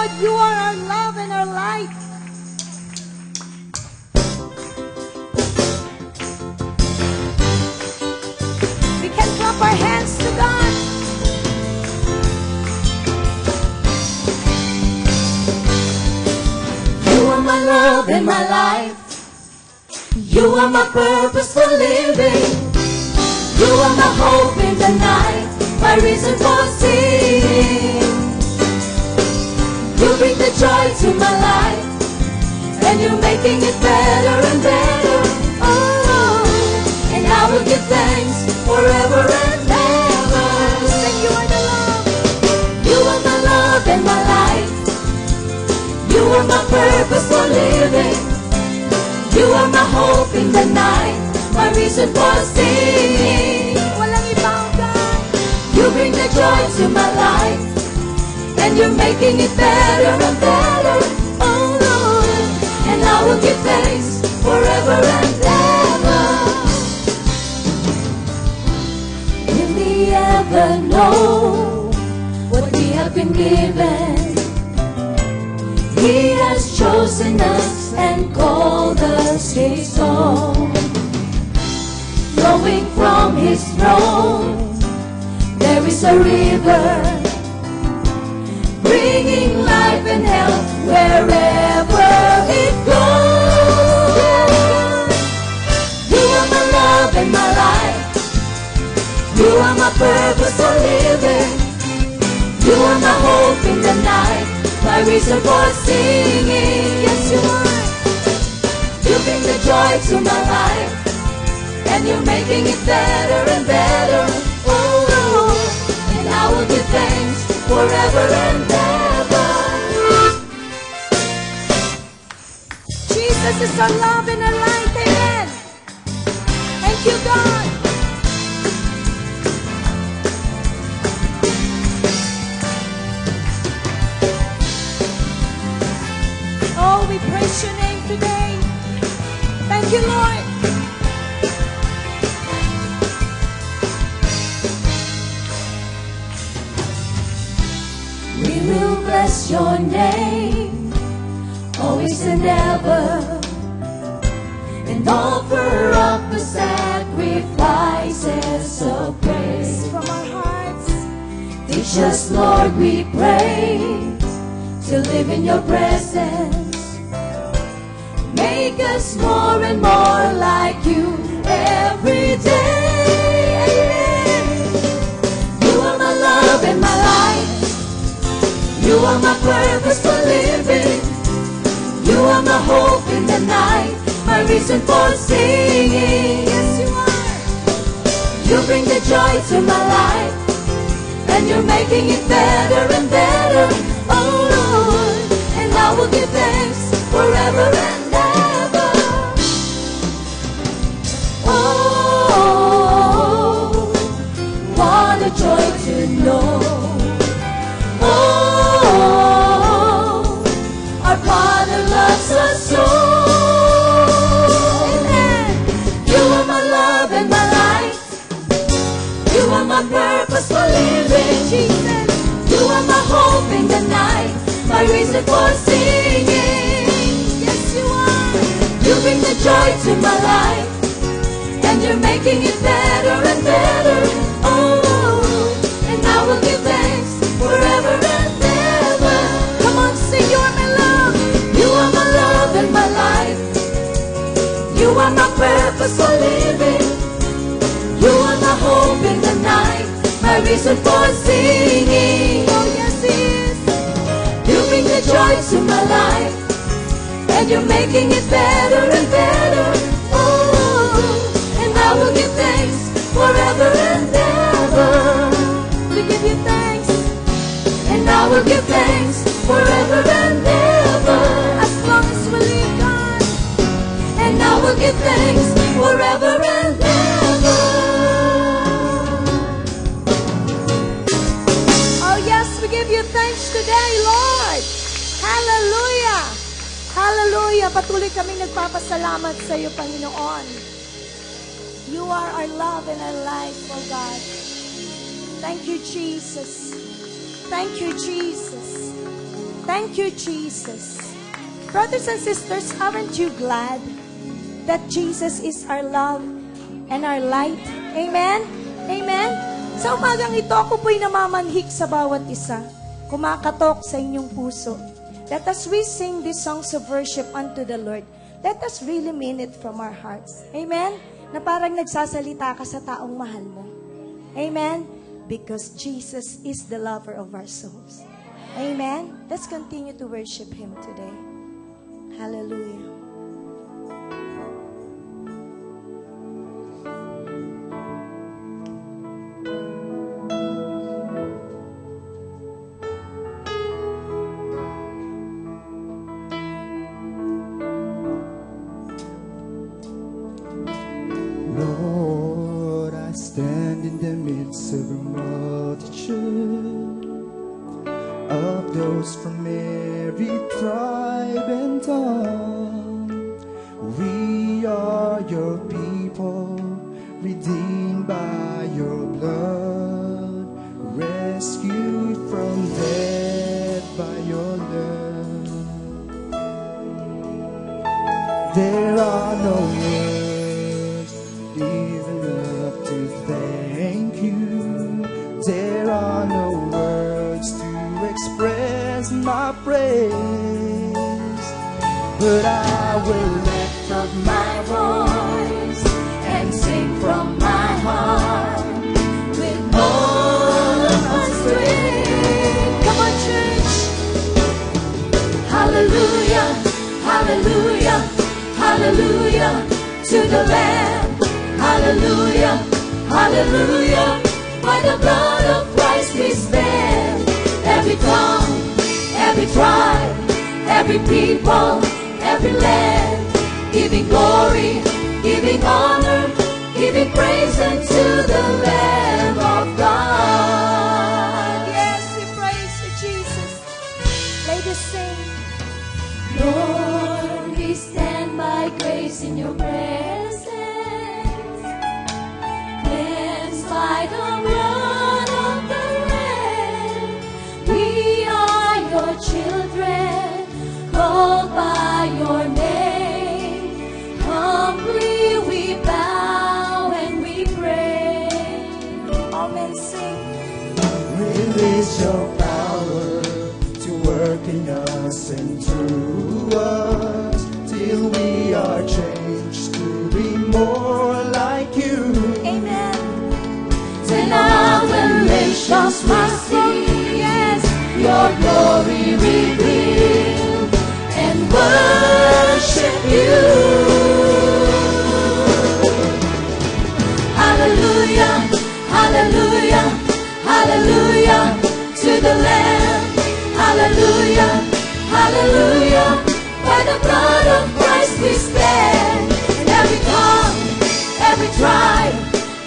God, you are our love and our light. We can clap our hands to God. You are my love and my life. You are my purpose for living. You are my hope in the night, my reason for singing. You bring the joy to my life, and you're making it better and better. Oh, and I will give thanks forever and ever. Sing, you are the love. You are my love and my life. You are my purpose for living. You are my hope in the night, my reason for singing. Walang ibang God. You bring the joy to my life, and you're making it better and better. Oh Lord, and I will give thanks forever and ever. Will we ever know what we have been given? He has chosen us and called us His own. Flowing from His throne, there is a river, bringing life and health wherever it goes. You are my love and my life. You are my purpose for living. You are my hope in the night, my reason for singing. Yes, you are. You bring the joy to my life, and you're making it better and better. Oh Lord, and I will give thanks forever and ever. Jesus is our love and our light. Amen. Thank you, God. Oh, we praise your name today. Thank you, Lord. We will bless your name, always and ever, and offer up the sacrifices of praise. From our hearts, Teach us, Lord, we pray, to live in your presence. Make us more and more like you every day. You are my love and my life. You are my purpose for living. You are my hope in the night, my reason for singing. yes, you are. You bring the joy to my life, and you're making it better and better. Oh Lord, and I will give thanks forever and ever. Oh, what a joy to know. Oh, our Father loves us so. Amen. You are my love and my life. You are my purpose for living. Jesus. You are my hope in the night, my reason for singing. Yes, you are. You bring the joy to my life, and you're making it better and better. Oh, and I will give thanks forever and ever. Come on, sing, you are my love. You are my love and my life. You are my purpose for living. You are my hope in the night, my reason for singing. Oh, yes, He is. You bring the joy to my life, and you're making it better and better. Oh, and I will give thanks forever and ever. We give you thanks. And I will give thanks forever and ever. As long as we live, God. And I will give thanks forever and ever. Oh, yes, we give you thanks today, Lord. Hallelujah. Hallelujah. Patuloy kaming nagpapasalamat sa iyo, Panginoon. You are our love and our life, oh God. Thank you, Jesus. Thank you, Jesus. Thank you, Jesus. Brothers and sisters, aren't you glad that Jesus is our love and our light? Amen? Amen? Sa umagang ito, ako po'y namamanhik sa bawat isa. Kumakatok sa inyong puso. Let us we sing these songs of worship unto the Lord. Let us really mean it from our hearts. Amen? Na parang nagsasalita ka sa taong mahal mo. Amen? Because Jesus is the lover of our souls. Amen? Let's continue to worship Him today. Hallelujah. Lord, I stand in the midst of a multitude of those from every tribe and tongue. We are your people, redeemed by your blood, rescued from death by your love. There are no words even up to thank you. There are no words to express my praise, but I will Lift up my voice and sing from my heart with all of my strength. Come on, church. Hallelujah, hallelujah, hallelujah to the Lamb. Hallelujah, hallelujah. By the blood of Christ we stand. Every tongue, every tribe, every people, every land, giving glory, giving honor, giving praise unto the Lamb of God. Yes, we praise you, Jesus. Ladies, sing. Lord, we stand by grace in your presence, cleansed by the blood of the Lamb. We are your children, called by your name. Humbly we bow and we pray. All men sing. release your power to work in us and through us till we are changed to be more like you. Amen. Then all the nations must see, yes, your glory revealed and worship you. Hallelujah, hallelujah, hallelujah to the Lamb. Hallelujah, hallelujah. By the blood of Christ we stand. And every tongue, every tribe,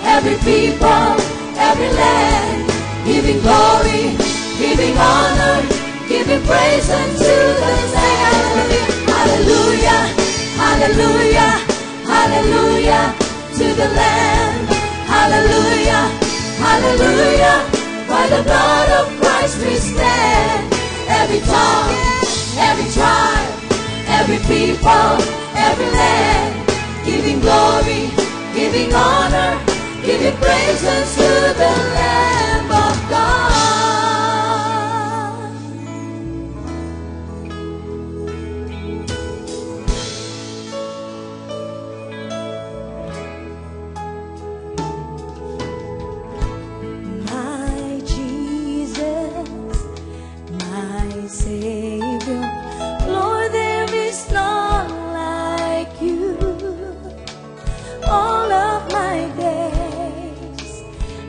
every people, every land, giving glory, giving honor, giving praise unto the Lamb. Hallelujah, hallelujah, hallelujah to the Lamb. Hallelujah, hallelujah. By the blood of Christ we stand. Every tongue, every tribe, every people, every land, giving glory, giving honor, giving praise unto the Lamb of God. My Jesus, my Savior, Lord, there is none like you. All of my days,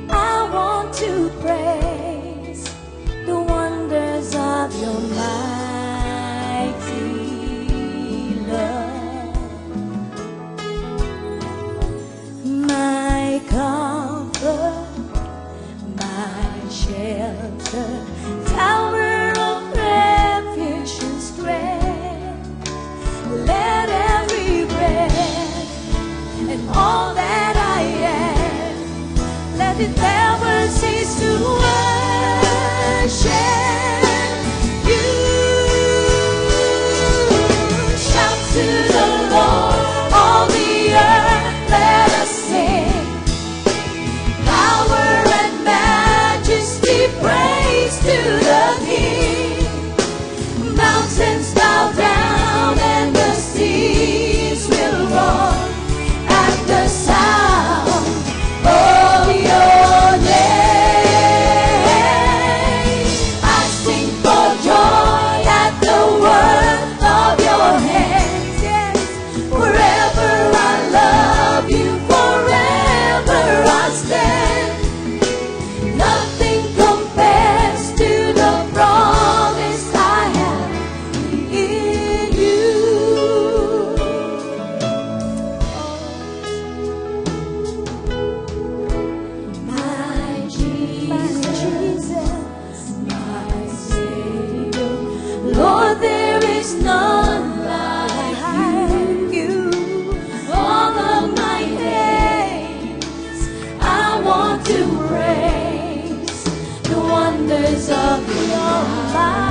I want to praise the wonders of your mighty love. My comfort, my shelter, tower of refuge, is none like you. All of my days, I want to praise the wonders of your life.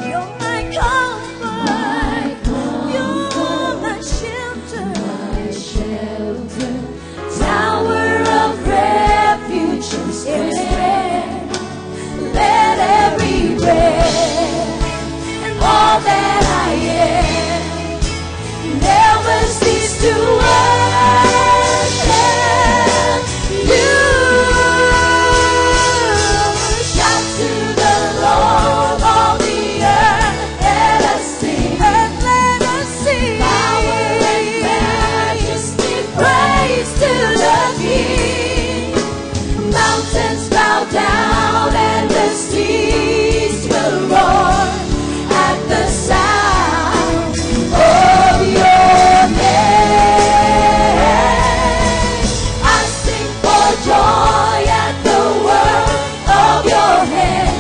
You're my comfort, you're my shelter, tower of refuge and strength. Let every breath and all that I am never cease to worship you. Shout to the Lord, all the earth, let us sing. Let us sing. Power and majesty, praise to the King. Mountains bow down and the seas will roar at the sound of your name. I sing for joy at the work of your hand.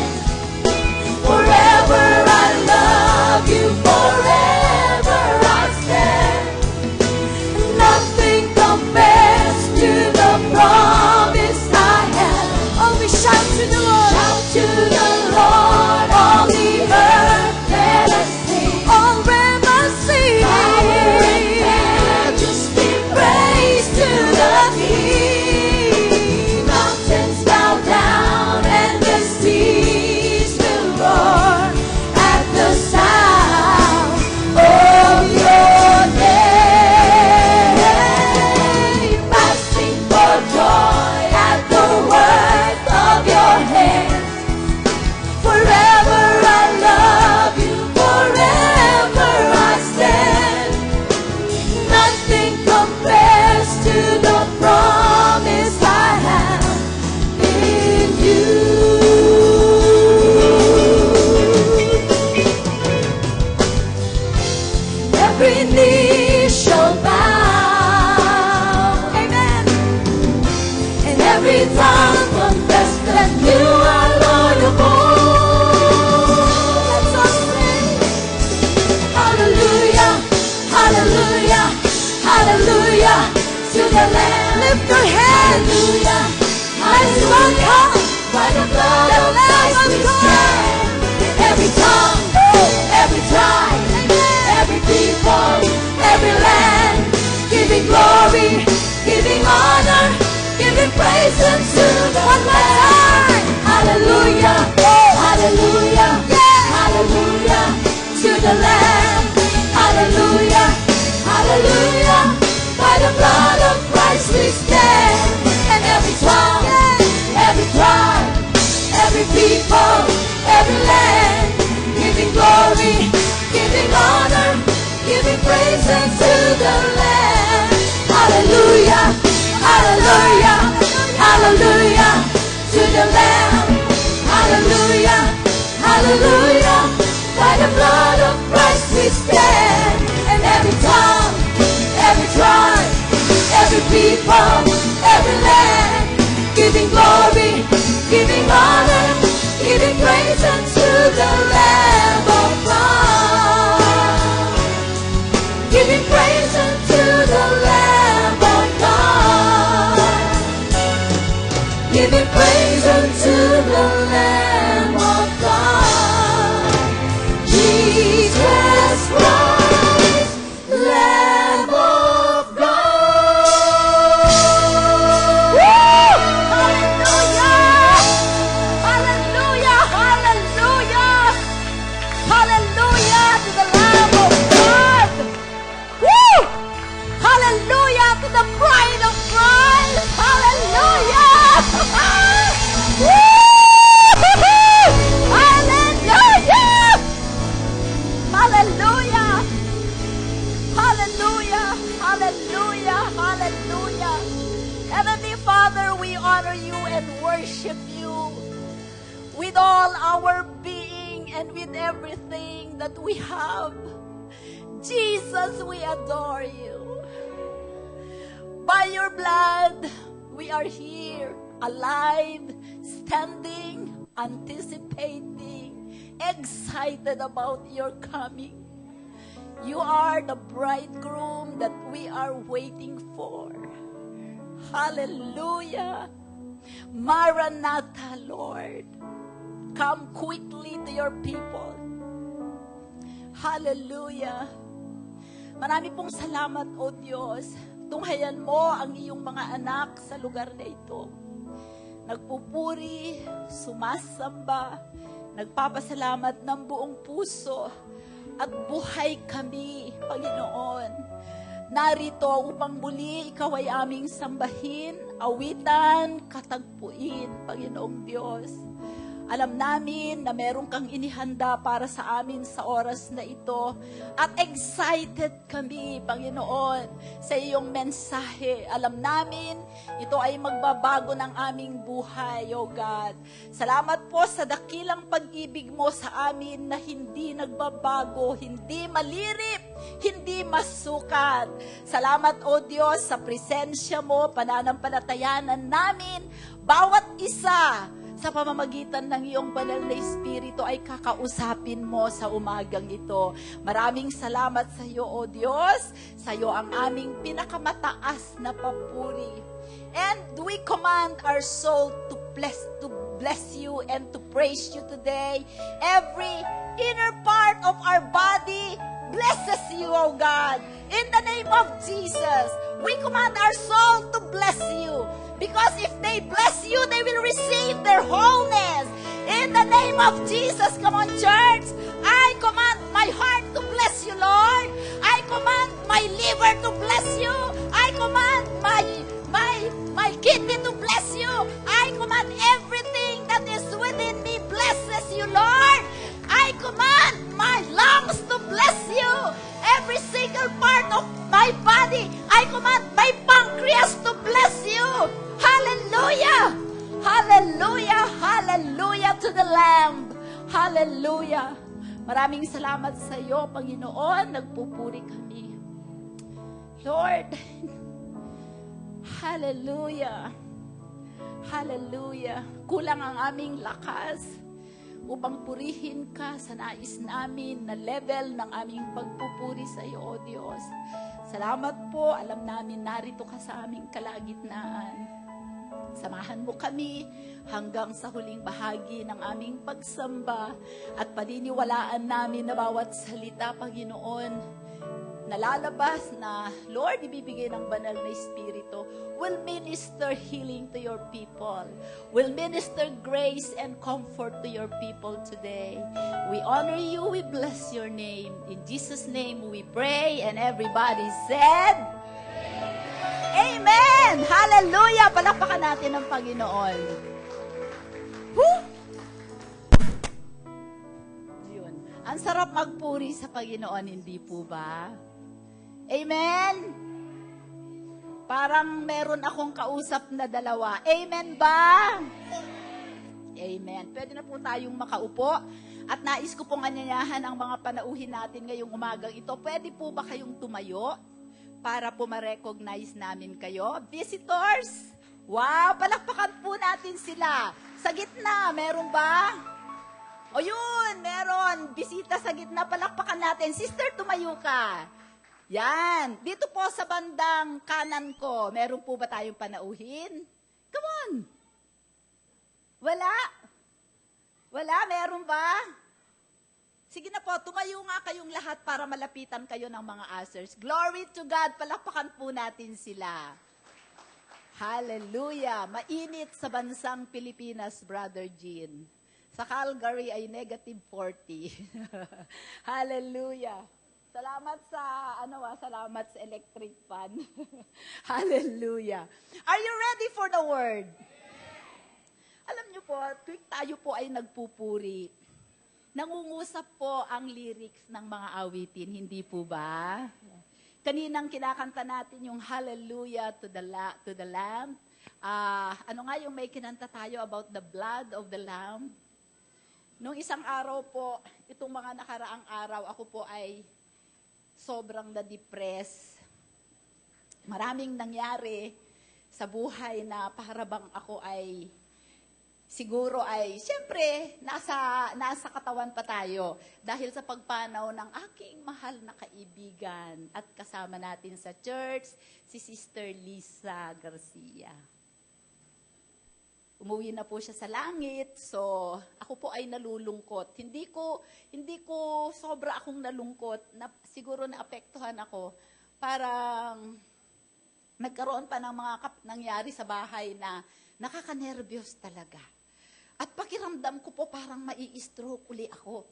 Forever I love you, forever I stand. Nothing compares to the promise I have. Oh, we shout to the Lord. Shout to the Lord, all the earth, let us sing. All let us sing. Power and majesty, praise to the King. Mountains bow down and the seas will roar at the sound of your name. I sing for joy at the work of your hands. Forever I love you, forever I stand. Nothing compares to the promise I have in you. Every knee shall bow, amen, and every tongue confess that you are Lord of all. Let's all sing. Hallelujah, hallelujah, hallelujah to the Lamb. Lift your hands. Hallelujah, hallelujah. By the blood of Christ we stand. Every tongue, every tribe, every people, every land, giving glory, giving honor, giving praise unto the Lamb. Hallelujah, hallelujah, hallelujah to the Lamb. Hallelujah, hallelujah. By the blood of Christ we stand. And every tongue, every tribe, every people, every land, giving glory, giving honor, giving praise unto the Lamb. Hallelujah, hallelujah, hallelujah to the Lamb. Hallelujah, hallelujah. By the blood of Christ we stand. And every tongue, every tribe, every people, every land, giving glory, giving honor, giving praise unto the Lamb of God. Giving praise unto the Lamb of God. Giving praise unto the Lamb of God. Jesus Christ, Lamb of God. Woo! Hallelujah! Hallelujah! Hallelujah! Hallelujah to the Lamb of God! Woo! Hallelujah to the bride of Christ! Hallelujah! Woo! Hallelujah! Hallelujah! Hallelujah! Hallelujah! Hallelujah! Heavenly Father, we honor you and worship you with all our being and with everything that we have. Jesus, we adore you. By your blood, we are here, alive, standing, anticipating, excited about your coming. You are the bridegroom that we are waiting for. Hallelujah. Maranatha, Lord. Come quickly to your people. Hallelujah. Marami pong salamat, O Diyos. Tunghayan mo ang iyong mga anak sa lugar na ito. Nagpupuri, sumasamba, nagpapasalamat ng buong puso, at buhay kami, Panginoon. Narito upang muli ikaw ay aming sambahin, awitan, katagpuin, Panginoong Diyos. Alam namin na meron kang inihanda para sa amin sa oras na ito. At excited kami, Panginoon, sa iyong mensahe. Alam namin, ito ay magbabago ng aming buhay, O God. Salamat po sa dakilang pag-ibig mo sa amin na hindi nagbabago, hindi malirip, hindi masukat. Salamat, O Diyos, sa presensya mo, pananampalatayanan namin, bawat isa sa pamamagitan ng iyong banal na Espiritu ay kakausapin mo sa umagang ito. Maraming salamat sa iyo, O Diyos. Sa iyo ang aming pinakamataas na papuri. And we command our soul to bless you and to praise you today. Every inner part of our body blesses you, O God. In the name of Jesus, we command our soul to bless you. Because if they bless you, they will receive their wholeness. In the name of Jesus, come on, church. I command my heart to bless you, Lord. I command my liver to bless you. I command my kidney to bless you. I command everything that is within me blesses you, Lord. I command my lungs to bless you. Every single part of my body, I command my pancreas to bless you. Hallelujah! Hallelujah! Hallelujah to the Lamb! Hallelujah! Maraming salamat sa iyo, Panginoon. Nagpupuri kami. Lord, hallelujah! Hallelujah! Kulang ang aming lakas upang purihin ka sa nais namin na level ng aming pagpupuri sa iyo, O Diyos. Salamat po. Alam namin narito ka sa aming kalagitnaan. Samahan mo kami hanggang sa huling bahagi ng aming pagsamba at paniniwalaan namin na bawat salita, Panginoon, nalalabas na, Lord, ibibigay ng banal na Espiritu, will minister healing to your people, will minister grace and comfort to your people today. We honor you, we bless your name. In Jesus' name we pray, and everybody said, Amen! Hallelujah! Palakpakan natin ang Panginoon. Woo! Yun. Ang sarap magpuri sa Panginoon, hindi po ba? Amen? Parang meron akong kausap na dalawa. Amen ba? Amen. Pwede na po tayong makaupo. At nais ko pong anyayahan ang mga panauhin natin ngayong umagang ito. Pwede po ba kayong tumayo para po ma-recognize namin kayo? Visitors! Wow! Palakpakan po natin sila. Sa gitna, meron ba? O yun, meron. Bisita sa gitna, palakpakan natin. Sister, tumayo ka. Yan. Dito po sa bandang kanan ko, meron po ba tayong panauhin? Come on. Wala? Wala? Meron ba? Sige na po, tumayo nga kayong lahat para malapitan kayo ng mga ushers. Glory to God. Palakpakan po natin sila. Hallelujah. Mainit sa bansang Pilipinas, Brother Jean. Sa Calgary ay -40. Hallelujah. Salamat sa salamat sa electric fan. Hallelujah. Are you ready for the word? Alam niyo po, tuwing tayo po ay nagpupuri, nangungusap po ang lyrics ng mga awitin, hindi po ba? Kaninang kinakanta natin yung Hallelujah to the Lamb. Ano nga yung may kinanta tayo about the blood of the Lamb? Nung isang araw po, itong mga nakaraang araw, ako po ay sobrang na-depress. Maraming nangyari sa buhay na parabang ako ay siguro ay, siyempre, nasa katawan pa tayo dahil sa pagpanaw ng aking mahal na kaibigan at kasama natin sa church, si Sister Lisa Garcia. Umuwi na po siya sa langit, so ako po ay nalulungkot. Hindi ko sobra akong nalungkot, na, siguro naapektuhan ako. Parang nagkaroon pa ng mga nangyari sa bahay na nakakanervyos talaga. At pakiramdam ko po parang mai-stroke uli ako.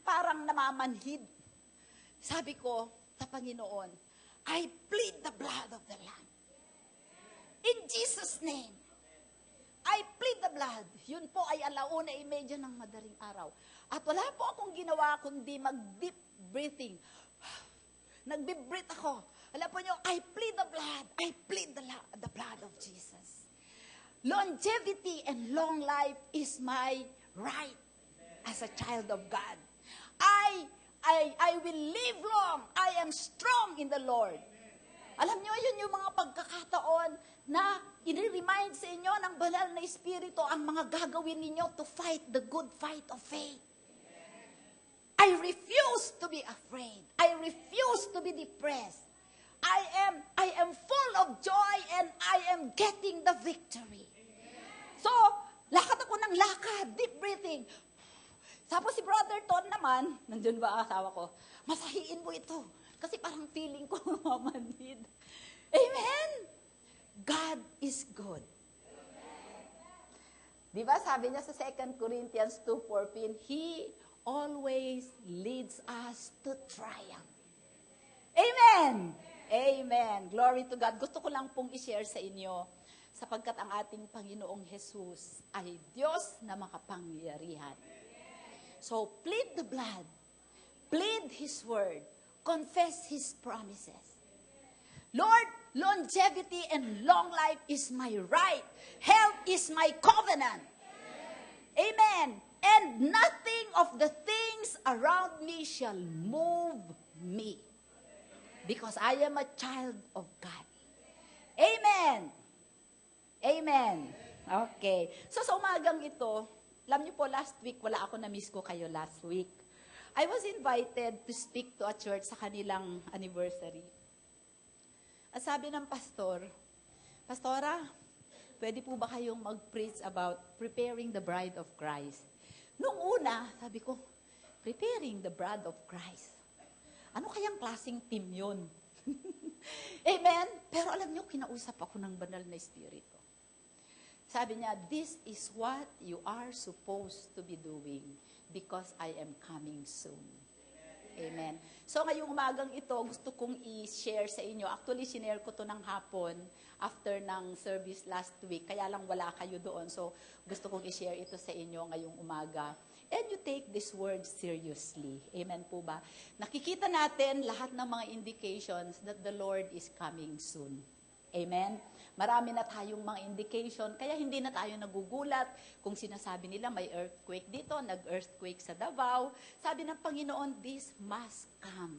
Parang namamanhid. Sabi ko sa Panginoon, I plead the blood of the Lamb. In Jesus' name, I plead the blood. Yun po ay 1:30 ng madaling araw. At wala po akong ginawa kundi mag-deep breathing. Nag-deep-breath ako. Alam po nyo, I plead the blood. I plead the blood of Jesus. Longevity and long life is my right as a child of God. I will live long. I am strong in the Lord. Alam nyo, yun yung mga pagkakataon na i-remind sa inyo ng banal na Espiritu ang mga gagawin ninyo to fight the good fight of faith. I refuse to be afraid. I refuse to be depressed. I am full of joy and I am getting the victory. So, lakad ako ng lakad, deep breathing. Tapos si Brother Ton naman, nandun ba ang asawa ko, masahiin mo ito. Kasi parang feeling ko mamanhid. Amen? God is good. Di ba sabi niya sa 2 Corinthians 2:14, He always leads us to triumph. Amen! Amen. Glory to God. Gusto ko lang pong i-share sa inyo sapagkat ang ating Panginoong Jesus ay Diyos na makapangyarihan. So, plead the blood. Plead His word. Confess His promises. Lord, longevity and long life is my right. Health is my covenant. Amen. And nothing of the things around me shall move me. Because I am a child of God. Amen. Amen. Okay. So sa umagang ito, alam niyo po last week, wala ako na-miss ko kayo last week. I was invited to speak to a church sa kanilang anniversary. At sabi ng pastor, Pastora, pwede po ba kayong mag-preach about preparing the bride of Christ? Nung una, sabi ko, preparing the bride of Christ. Ano kayang klaseng team yun? Amen? Pero alam niyo, kinausap ako ng banal na Espiritu. Sabi niya, this is what you are supposed to be doing because I am coming soon. Amen. So ngayong umagang ito, gusto kong i-share sa inyo. Actually, sinare ko to ng hapon after ng service last week. Kaya lang wala kayo doon. So gusto kong i-share ito sa inyo ngayong umaga. And you take this word seriously. Amen po ba? Nakikita natin lahat ng mga indications that the Lord is coming soon. Amen? Marami na tayong mga indication, kaya hindi na tayo nagugulat kung sinasabi nila may earthquake dito, nag-earthquake sa Davao. Sabi ng Panginoon, this must come.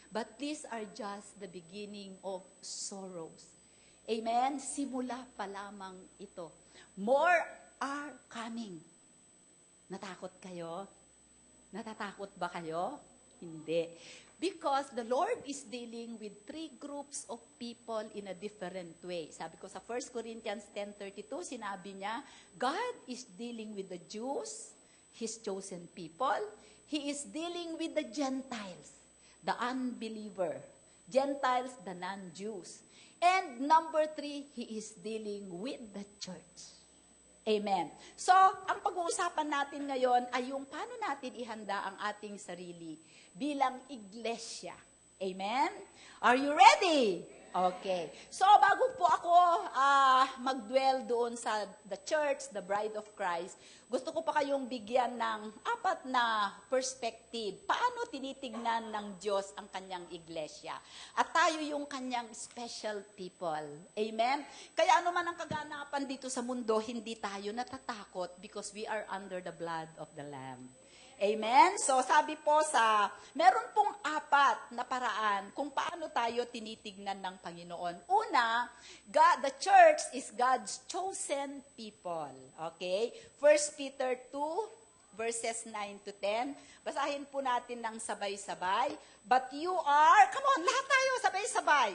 But these are just the beginning of sorrows. Amen? Simula pa lamang ito. More are coming. Natakot kayo? Natatakot ba kayo? Hindi. Because the Lord is dealing with 3 groups of people in a different way. Sabi ko sa 1 Corinthians 10:32, sinabi niya, God is dealing with the Jews, His chosen people. He is dealing with the Gentiles, the unbeliever. Gentiles, the non-Jews. And number 3, He is dealing with the church. Amen. So, ang pag-uusapan natin ngayon ay yung paano natin ihanda ang ating sarili bilang iglesia. Amen? Are you ready? Okay. So, bago po ako mag-dwell doon sa the church, the bride of Christ, gusto ko pa kayong bigyan ng 4 na perspective. Paano tinitignan ng Diyos ang kanyang iglesia? At tayo yung kanyang special people. Amen? Kaya ano man ang kaganapan dito sa mundo, hindi tayo natatakot because we are under the blood of the Lamb. Amen? So sabi po meron pong 4 na paraan kung paano tayo tinitignan ng Panginoon. Una, the church is God's chosen people. Okay? 1 Peter 2, verses 9 to 10. Basahin po natin ng sabay-sabay. But you are, come on, lahat tayo sabay-sabay.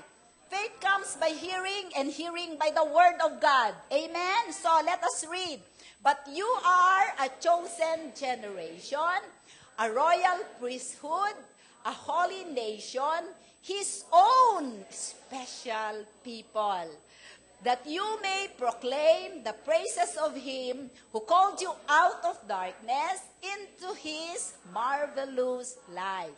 Faith comes by hearing, and hearing by the word of God. Amen? So let us read. But you are a chosen generation, a royal priesthood, a holy nation, His own special people, that you may proclaim the praises of Him who called you out of darkness into His marvelous light,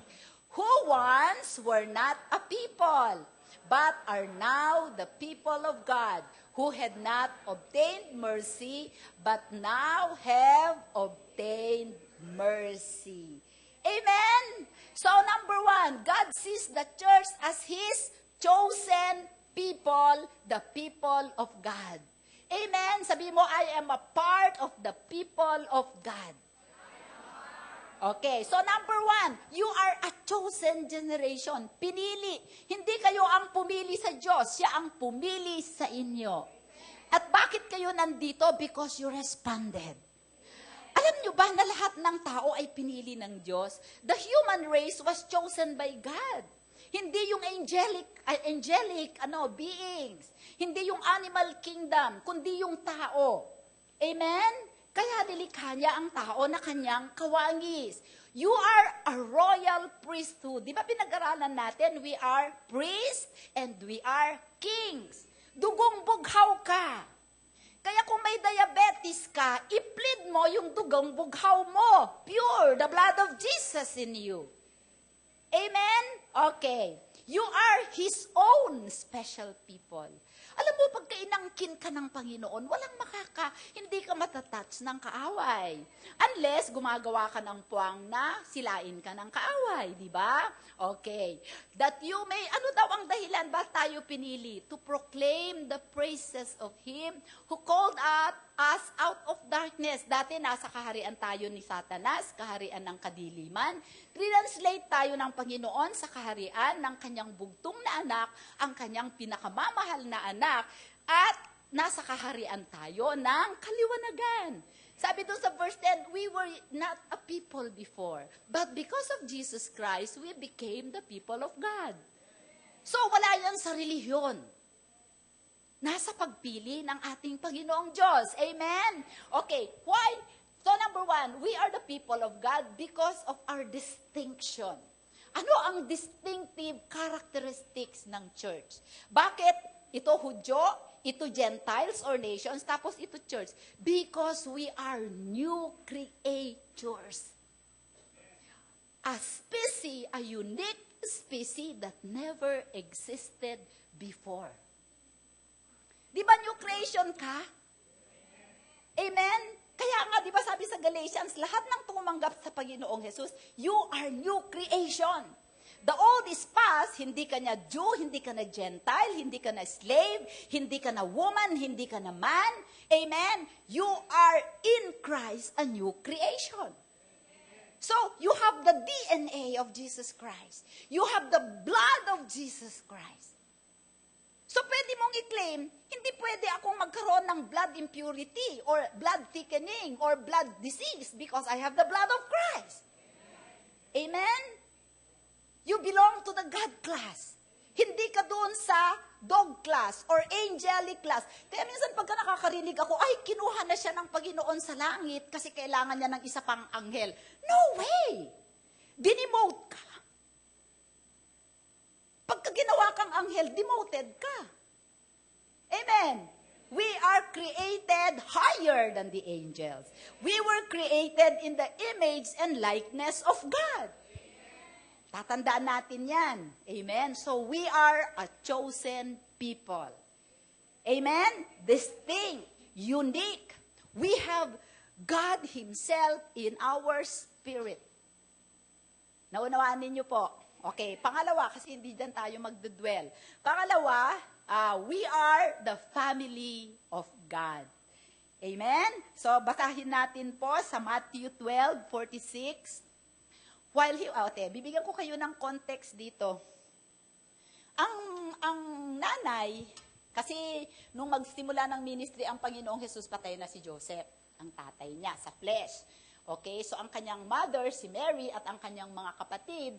who once were not a people, but are now the people of God, who had not obtained mercy, but now have obtained mercy. Amen? So number 1, God sees the church as His chosen people, the people of God. Amen? Sabi mo, I am a part of the people of God. Okay, so number 1, you are a chosen generation. Pinili. Hindi kayo ang pumili sa Diyos, siya ang pumili sa inyo. At bakit kayo nandito? Because you responded. Alam nyo ba na lahat ng tao ay pinili ng Diyos? The human race was chosen by God. Hindi yung angelic beings. Hindi yung animal kingdom, kundi yung tao. Amen? Kaya nilikha niya ang tao na kanyang kawangis. You are a royal priesthood. Di ba pinag-aralan natin, we are priests and we are kings. Dugong bughaw ka. Kaya kung may diabetes ka, i-plead mo yung dugong bughaw mo. Pure, the blood of Jesus in you. Amen? Okay. You are His own special people. Alam mo, pagka inangkin ka ng Panginoon, walang hindi ka matatouch ng kaaway. Unless gumagawa ka ng puwang na silain ka ng kaaway, di ba? Okay. That you may, ano daw ang dahilan ba tayo pinili? To proclaim the praises of Him who called us out of darkness. Dati nasa kaharian tayo ni Satanas, kaharian ng kadiliman. Translate tayo ng Panginoon sa kaharian ng kanyang bugtong na anak, ang kanyang pinakamamahal na anak, at nasa kaharian tayo ng kaliwanagan. Sabi doon sa verse 10, we were not a people before, but because of Jesus Christ, we became the people of God. So wala yan sa relihiyon. Nasa pagpili ng ating Panginoong Diyos. Amen? Okay, why? So number 1, we are the people of God because of our distinction. Ano ang distinctive characteristics ng church? Bakit ito Hudyo, ito Gentiles or nations, tapos ito church? Because we are new creatures. A species, a unique species that never existed before. Di ba new creation ka? Amen? Kaya nga, di ba sabi sa Galatians, lahat ng tumanggap sa Panginoong Jesus, you are new creation. The old is past, hindi ka na Jew, hindi ka na Gentile, hindi ka na slave, hindi ka na woman, hindi ka na man. Amen? You are in Christ a new creation. So, you have the DNA of Jesus Christ. You have the blood of Jesus Christ. So, pwede mong i-claim, hindi pwede akong magkaroon ng blood impurity or blood thickening or blood disease because I have the blood of Christ. Amen? You belong to the God class. Hindi ka doon sa dog class or angelic class. Kaya minsan pagka nakakarinig ako, ay, kinuha na siya ng Panginoon sa langit kasi kailangan niya ng isa pang anghel. No way! Dinemote ka. Pagka ginawa kang anghel, demoted ka. Amen. We are created higher than the angels. We were created in the image and likeness of God. Tatandaan natin yan. Amen? So, we are a chosen people. Amen? Distinct, unique. We have God Himself in our spirit. Naunawaan ninyo po. Okay, pangalawa, kasi hindi dyan tayo magdudwell. Pangalawa, we are the family of God. Amen? So, basahin natin po sa Matthew 12:46. Bibigyan ko kayo ng context dito. Ang nanay, kasi nung magsimula ng ministry ang Panginoong Jesus, patay na si Joseph, ang tatay niya, sa flesh. Okay, so ang kanyang mother, si Mary, at ang kanyang mga kapatid,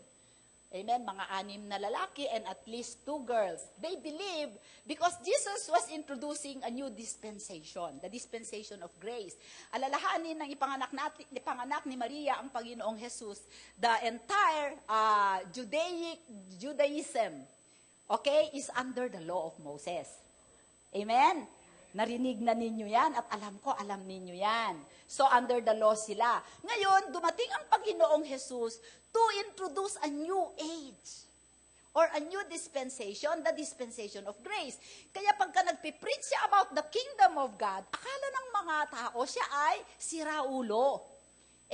amen, mga 6 na lalaki and at least 2 girls. They believe because Jesus was introducing a new dispensation, the dispensation of grace. Alalahanin ng ipanganak ni Maria ang Panginoong Jesus, the entire Judaism, okay, is under the law of Moses. Amen? Narinig na ninyo yan at alam ninyo yan. So, under the law sila. Ngayon, dumating ang Panginoong Jesus to introduce a new age or a new dispensation, the dispensation of grace. Kaya pagka nagpipreach siya about the kingdom of God, akala ng mga tao siya ay siraulo.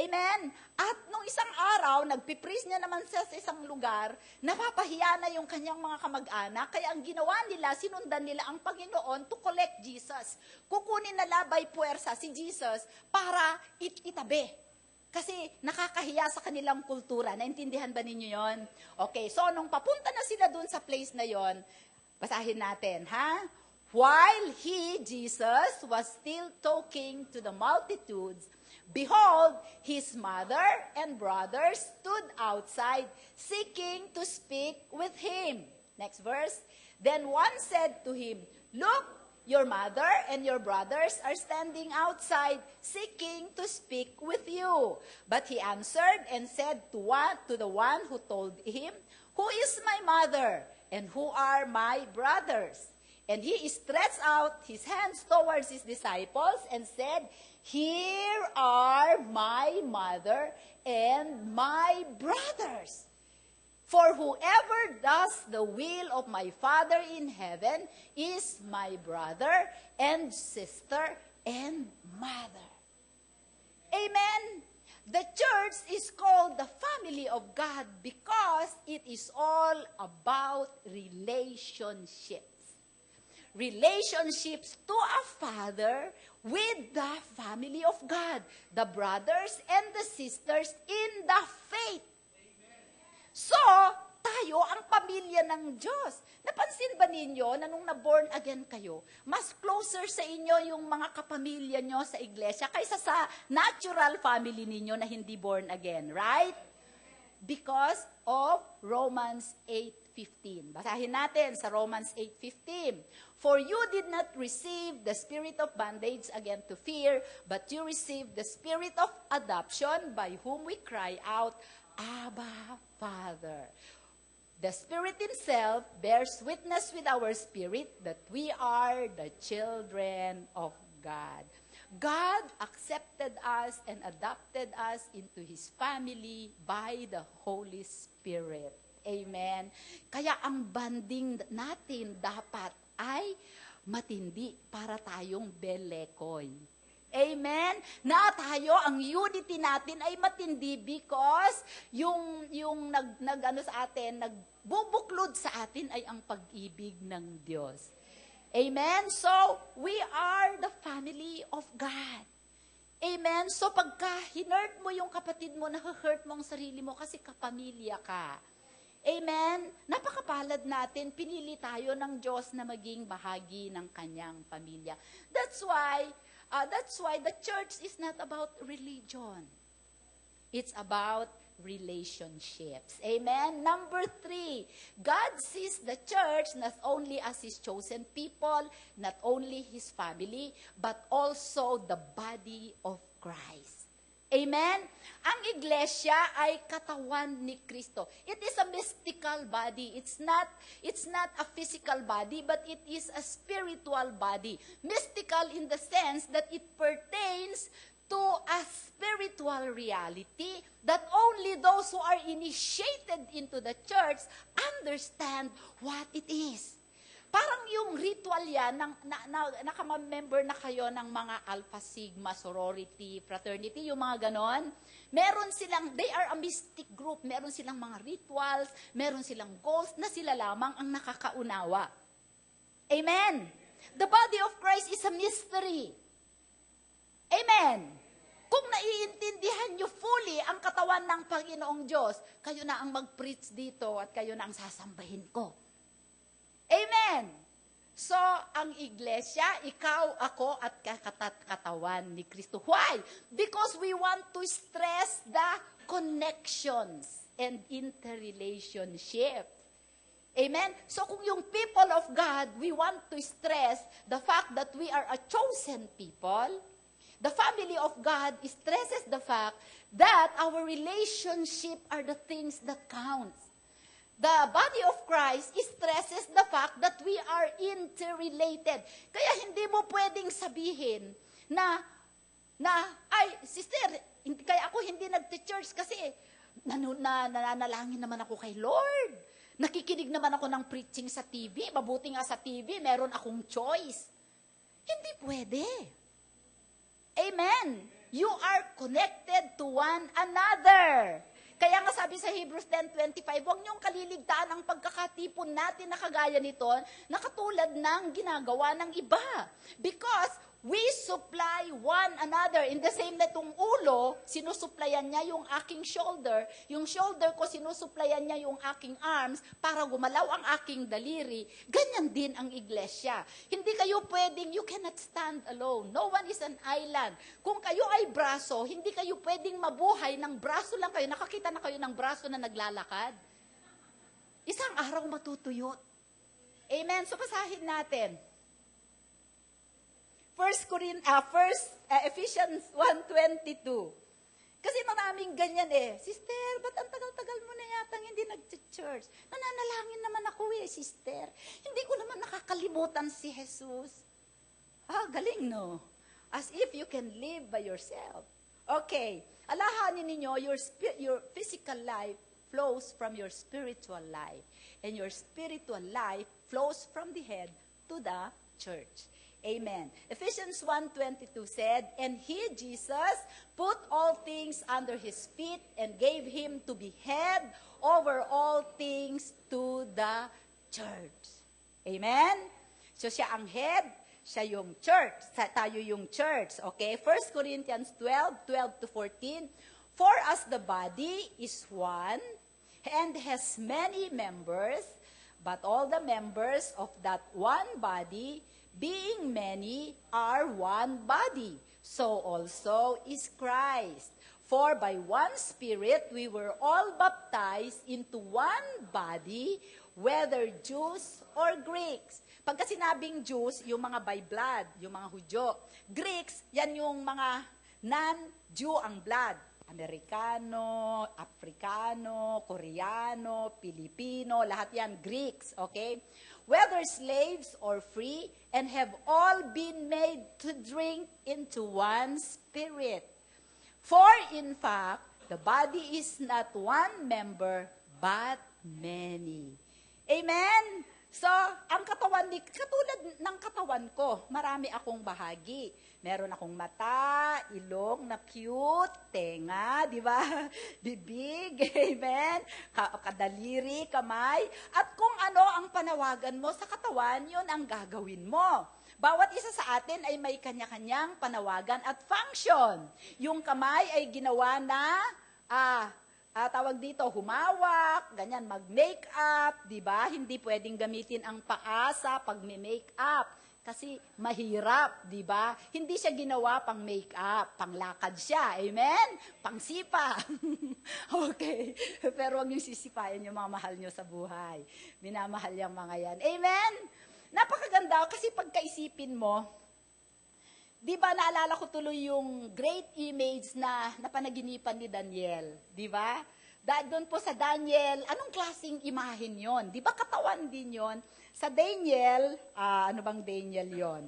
Amen? At nung isang araw, nagpipreach niya naman siya sa isang lugar, napapahiya na yung kanyang mga kamag-anak, kaya ang ginawa nila, sinundan nila ang Panginoon to collect Jesus. Kukunin nila by puwersa si Jesus para itabi. Kasi nakakahiya sa kanilang kultura. Naintindihan ba ninyo yon? Okay, so nung papunta na sila dun sa place na yon, basahin natin, ha? While he, Jesus, was still talking to the multitudes, behold, his mother and brothers stood outside, seeking to speak with him. Next verse. Then one said to him, "Look, your mother and your brothers are standing outside, seeking to speak with you." But he answered and said to the one who told him, "Who is my mother, and who are my brothers?" And he stretched out his hands towards his disciples and said, "Here are my mother and my brothers. For whoever does the will of my Father in heaven is my brother and sister and mother." Amen. The church is called the family of God because it is all about relationships. Relationships to a father with the family of God, the brothers and the sisters in the faith. So, tayo ang pamilya ng Diyos. Napansin ba ninyo na nung na-born again kayo, mas closer sa inyo yung mga kapamilya nyo sa iglesia kaysa sa natural family ninyo na hindi born again, right? Because of Romans 8:15. Basahin natin sa Romans 8:15. For you did not receive the spirit of bondage again to fear, but you received the spirit of adoption by whom we cry out, Abba, Father. The Spirit Himself bears witness with our spirit that we are the children of God. God accepted us and adopted us into His family by the Holy Spirit. Amen. Kaya ang banding natin dapat ay matindi para tayong belekoy. Amen? Na tayo, ang unity natin ay matindi because yung nagbubuklod sa atin ay ang pag-ibig ng Diyos. Amen? So, we are the family of God. Amen? So, pagka hinurt mo yung kapatid mo, nakahurt mo ang sarili mo kasi kapamilya ka. Amen? Napakapalad natin, pinili tayo ng Diyos na maging bahagi ng kanyang pamilya. That's why the church is not about religion. It's about relationships. Amen? Number 3, God sees the church not only as His chosen people, not only His family, but also the body of Christ. Amen? Ang iglesia ay katawan ni Kristo. It is a mystical body. It's not a physical body, but it is a spiritual body. Mystical in the sense that it pertains to a spiritual reality that only those who are initiated into the church understand what it is. Parang yung ritual yan, nakamember na kayo ng mga Alpha Sigma, sorority, fraternity, yung mga ganon. Meron silang, they are a mystic group, meron silang mga rituals, meron silang goals na sila lamang ang nakakaunawa. Amen? The body of Christ is a mystery. Amen. Kung naiintindihan nyo fully ang katawan ng Panginoong Diyos, kayo na ang mag-preach dito at kayo na ang sasambahin ko. Amen. So, ang iglesia, ikaw, ako, at katawan ni Kristo. Why? Because we want to stress the connections and interrelationship. Amen? So, kung yung people of God, we want to stress the fact that we are a chosen people, the family of God stresses the fact that our relationship are the things that counts. The body of Christ stresses the fact that we are interrelated. Kaya hindi mo pwedeng sabihin na ay, sister, kaya ako hindi nagte-church kasi nananalangin naman ako kay Lord. Nakikinig naman ako ng preaching sa TV. Mabuti nga sa TV, meron akong choice. Hindi pwede. Amen. You are connected to one another. Kaya nga sabi sa Hebrews 10:25, huwag niyong kaliligtaan ang pagkakatipon natin na kagaya nito, na katulad ng ginagawa ng iba. Because we supply one another. In the same na itong ulo, sinusuplayan niya yung aking shoulder. Yung shoulder ko, sinusuplayan niya yung aking arms para gumalaw ang aking daliri. Ganyan din ang iglesia. Hindi kayo pwedeng, you cannot stand alone. No one is an island. Kung kayo ay braso, hindi kayo pwedeng mabuhay ng braso lang kayo. Nakakita na kayo ng braso na naglalakad. Isang araw matutuyot. Amen? So, basahin natin. Ephesians 1:22. Kasi maraming ganyan Sister, ba't ang tagal-tagal mo na yatang hindi nag-church? Nananalangin naman ako sister. Hindi ko naman nakakalimutan si Jesus. Galing no? As if you can live by yourself. Okay. Alahanin ninyo, your physical life flows from your spiritual life. And your spiritual life flows from the head to the church. Amen. Ephesians 1:22 said, and he, Jesus, put all things under his feet and gave him to be head over all things to the church. Amen? So siya ang head, siya yung church, tayo yung church. Okay? 1 Corinthians 12:12-14, for as the body is one and has many members, but all the members of that one body, being many, are one body. So also is Christ. For by one Spirit we were all baptized into one body, whether Jews or Greeks. Pagka sinabing Jews, yung mga by blood, yung mga Hudyo. Greeks, yan yung mga non-Jew ang blood. Amerikano, Afrikano, Koreano, Pilipino, lahat yan, Greeks, okay? Whether slaves or free, and have all been made to drink into one spirit. For in fact, the body is not one member, but many. Amen? So, ang katawan, katulad ng katawan ko, marami akong bahagi. Meron akong mata, ilong na cute, tenga, di ba? Bibig, amen? Kadaliri, kamay. At kung ano ang panawagan mo sa katawan, yun ang gagawin mo. Bawat isa sa atin ay may kanya-kanyang panawagan at function. Yung kamay ay ginawa na, tawag dito, humawak, ganyan, mag-makeup, di ba? Hindi pwedeng gamitin ang paa sa pag-makeup. Kasi mahirap, di ba? Hindi siya ginawa pang makeup, pang lakad siya. Amen? Pang sipa. Okay. Pero huwag niyong sisipain yung mga mahal niyo sa buhay. Minamahal yung mga yan. Amen? Napakaganda kasi pagkaisipin mo, di ba naalala ko tuloy yung great image na napanaginipan ni Daniel? Di ba? Doon po sa Daniel, anong klaseng imahin yon? Di ba katawan din yon? Sa Daniel, ano bang Daniel yon?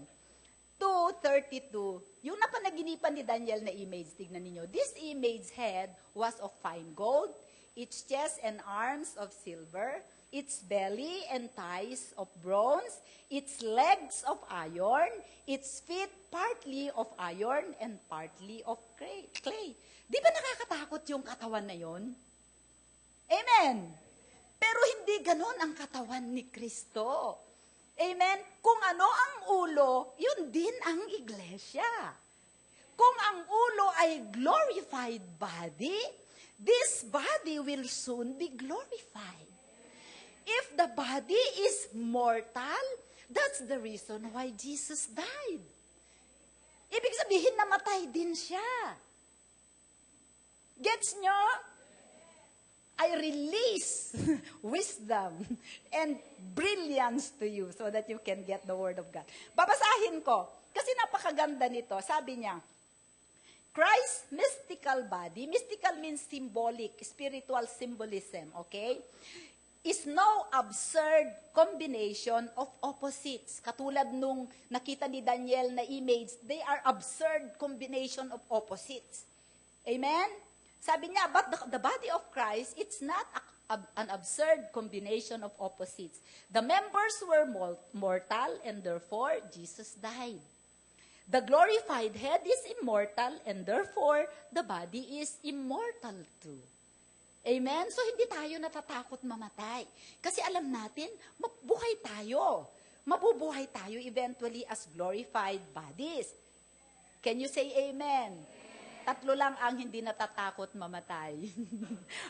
2:32, yung napanaginipan ni Daniel na image, tignan ninyo. This image head was of fine gold, its chest and arms of silver, its belly and thighs of bronze, its legs of iron, its feet partly of iron and partly of clay. Di ba nakakatakot yung katawan na yon? Amen. Pero hindi ganon ang katawan ni Kristo. Amen? Kung ano ang ulo, yun din ang iglesia. Kung ang ulo ay glorified body, this body will soon be glorified. If the body is mortal, that's the reason why Jesus died. Ibig sabihin, namatay din siya. Gets nyo? I release wisdom and brilliance to you so that you can get the Word of God. Babasahin ko, kasi napakaganda nito. Sabi niya, Christ's mystical body, mystical means symbolic, spiritual symbolism, okay? Is no absurd combination of opposites. Katulad nung nakita ni Daniel na image, they are absurd combination of opposites. Amen? Sabi niya, but the body of Christ, it's not an absurd combination of opposites. The members were mortal and therefore Jesus died. The glorified head is immortal and therefore the body is immortal too. Amen? So hindi tayo natatakot mamatay. Kasi alam natin, mabuhay tayo. Mabubuhay tayo eventually as glorified bodies. Can you say amen? Tatlo lang ang hindi natatakot mamatay.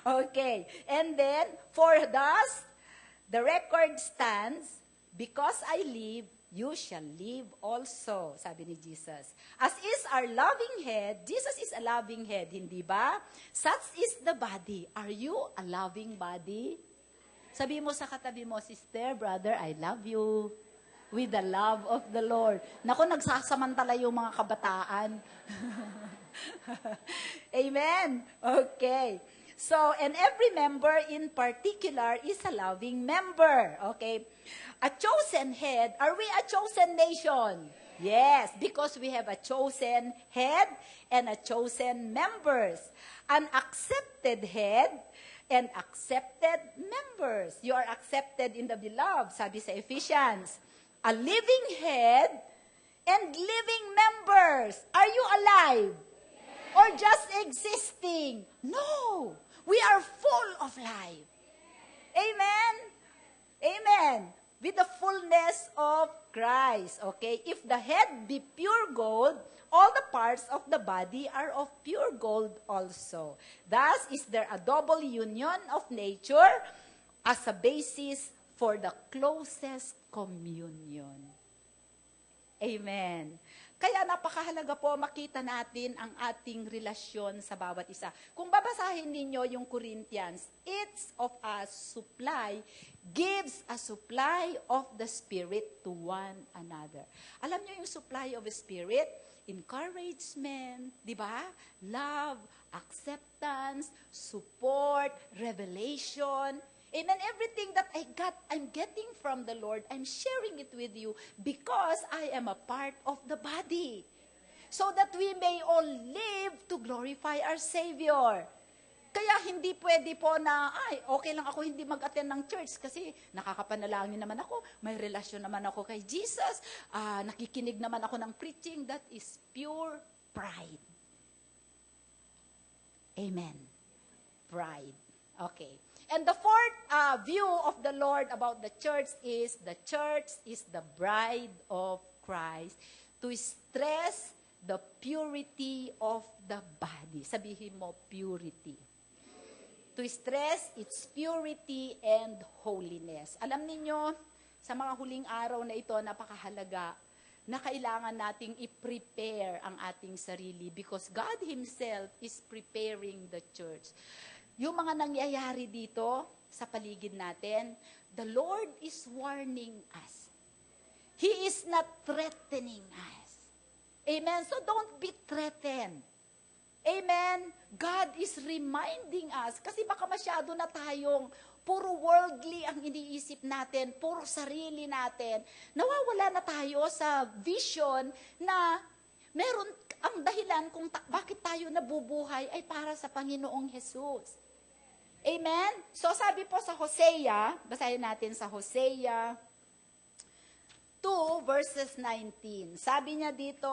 Okay. And then, for thus, the record stands, because I live, you shall live also, sabi ni Jesus. As is our loving head, Jesus is a loving head, hindi ba? Such is the body. Are you a loving body? Sabi mo sa katabi mo, sister, brother, I love you with the love of the Lord. Naku, nagsasamantala yung mga kabataan. Amen? Okay. So, and every member in particular is a loving member. Okay? A chosen head. Are we a chosen nation? Yes, because we have a chosen head and a chosen members. An accepted head and accepted members. You are accepted in the beloved, sabi sa Ephesians. A living head and living members. Are you alive? Or just existing? No. We are full of life. Amen? Amen. With the fullness of Christ. Okay? If the head be pure gold, all the parts of the body are of pure gold also. Thus is there a double union of nature as a basis for the closest communion. Amen. Kaya napakahalaga po makita natin ang ating relasyon sa bawat isa. Kung babasahin ninyo yung Corinthians, each of us gives a supply of the Spirit to one another. Alam nyo yung supply of the Spirit? Encouragement, di ba? Love, acceptance, support, revelation. Amen. Everything that I'm getting from the Lord, I'm sharing it with you because I am a part of the body. So that we may all live to glorify our Savior. Kaya hindi pwede po na, okay lang ako hindi mag-attend ng church kasi nakakapanalangin naman ako, may relasyon naman ako kay Jesus, nakikinig naman ako ng preaching. That is pure pride. Amen. Pride. Okay. And the fourth view of the Lord about the church is the bride of Christ, to stress the purity of the body. Sabihin mo, purity. To stress its purity and holiness. Alam niyo, sa mga huling araw na ito, napakahalaga na kailangan nating i-prepare ang ating sarili because God Himself is preparing the church. Yung mga nangyayari dito sa paligid natin, the Lord is warning us. He is not threatening us. Amen? So don't be threatened. Amen? God is reminding us, kasi baka masyado na tayong puro worldly ang iniisip natin, puro sarili natin. Nawawala na tayo sa vision na meron ang dahilan kung bakit tayo nabubuhay ay para sa Panginoong Jesus. Amen? So sabi po sa Hosea, basahin natin sa Hosea 2 verses 19. Sabi niya dito,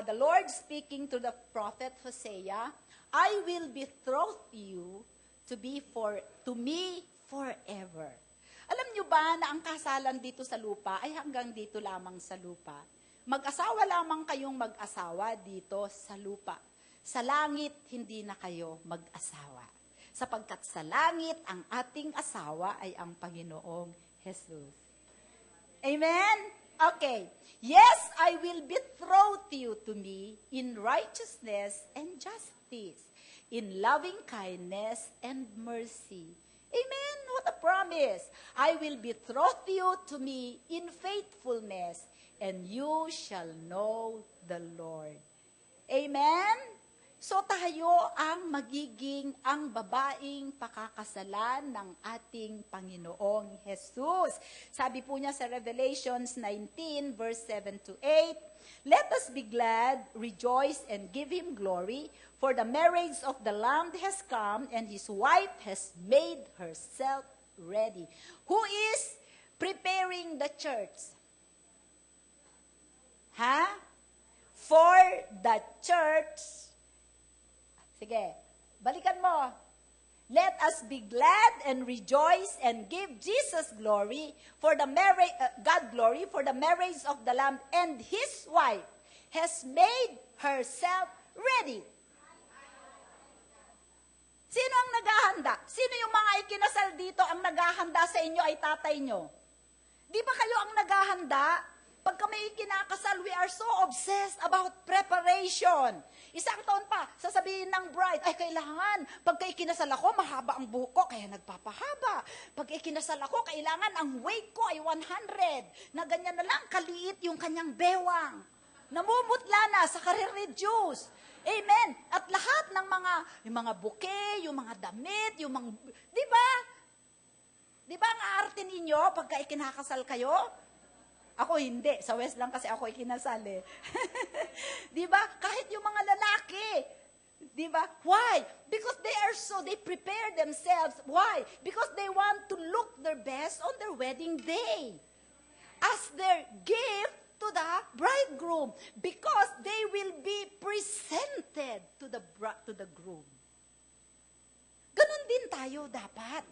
the Lord speaking to the prophet Hosea, I will betroth you to me forever. Alam niyo ba na ang kasalan dito sa lupa ay hanggang dito lamang sa lupa? Mag-asawa lamang kayong mag-asawa dito sa lupa. Sa langit, hindi na kayo mag-asawa. Sapagkat sa langit, ang ating asawa ay ang Panginoong Jesus. Amen? Okay. Yes, I will betroth you to me in righteousness and justice, in loving kindness and mercy. Amen? What a promise. I will betroth you to me in faithfulness, and you shall know the Lord. Amen? So tayo ang magiging ang babaeng pakakasalan ng ating Panginoong Jesus. Sabi po niya sa Revelations 19, verse 7 to 8, let us be glad, rejoice, and give Him glory, for the marriage of the Lamb has come, and His wife has made herself ready. Who is preparing the church? For the church. Sige, balikan mo. Let us be glad and rejoice and give Jesus glory for the marriage, God glory for the marriage of the Lamb, and His wife has made herself ready. Sino ang naghahanda? Sino yung mga ikinasal dito ang naghahanda sa inyo ay tatay nyo? Di ba kayo ang naghahanda? Pag kami ikinakasal, we are so obsessed about preparation. Isang taon pa, sasabihin ng bride, ay kailangan, pagka ikinasal ako, mahaba ang buhok ko, kaya nagpapahaba. Pag ikinasal ako, kailangan ang weight ko ay 100. Na ganyan na lang, kaliit yung kanyang bewang. Namumutla na sa reduce. Amen. At lahat ng yung mga bouquet, yung mga damit, yung mga, di ba? Di ba ang aarte ninyo pagka ikinakasal kayo? Ako hindi. Sa West lang kasi ako ikinasal eh. Di ba? Kahit yung mga lalaki. Di ba? Why? Because they prepare themselves. Why? Because they want to look their best on their wedding day. As their gift to the bridegroom. Because they will be presented to the groom. Ganon din tayo dapat.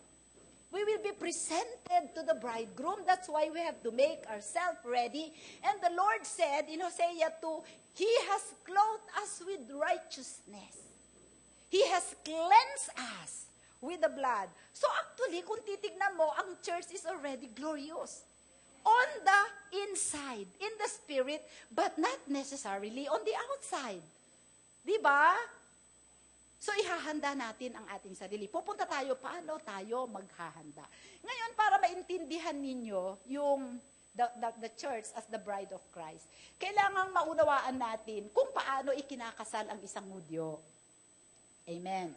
We will be presented to the bridegroom. That's why we have to make ourselves ready. And the Lord said in Hosea 2, He has clothed us with righteousness. He has cleansed us with the blood. So actually, kung titignan mo, ang church is already glorious. On the inside, in the spirit, but not necessarily on the outside. Diba? So, ihahanda natin ang ating sarili. Pupunta tayo, paano tayo maghahanda? Ngayon, para maintindihan ninyo yung the church as the bride of Christ, kailangang maunawaan natin kung paano ikinakasal ang isang Hudyo. Amen.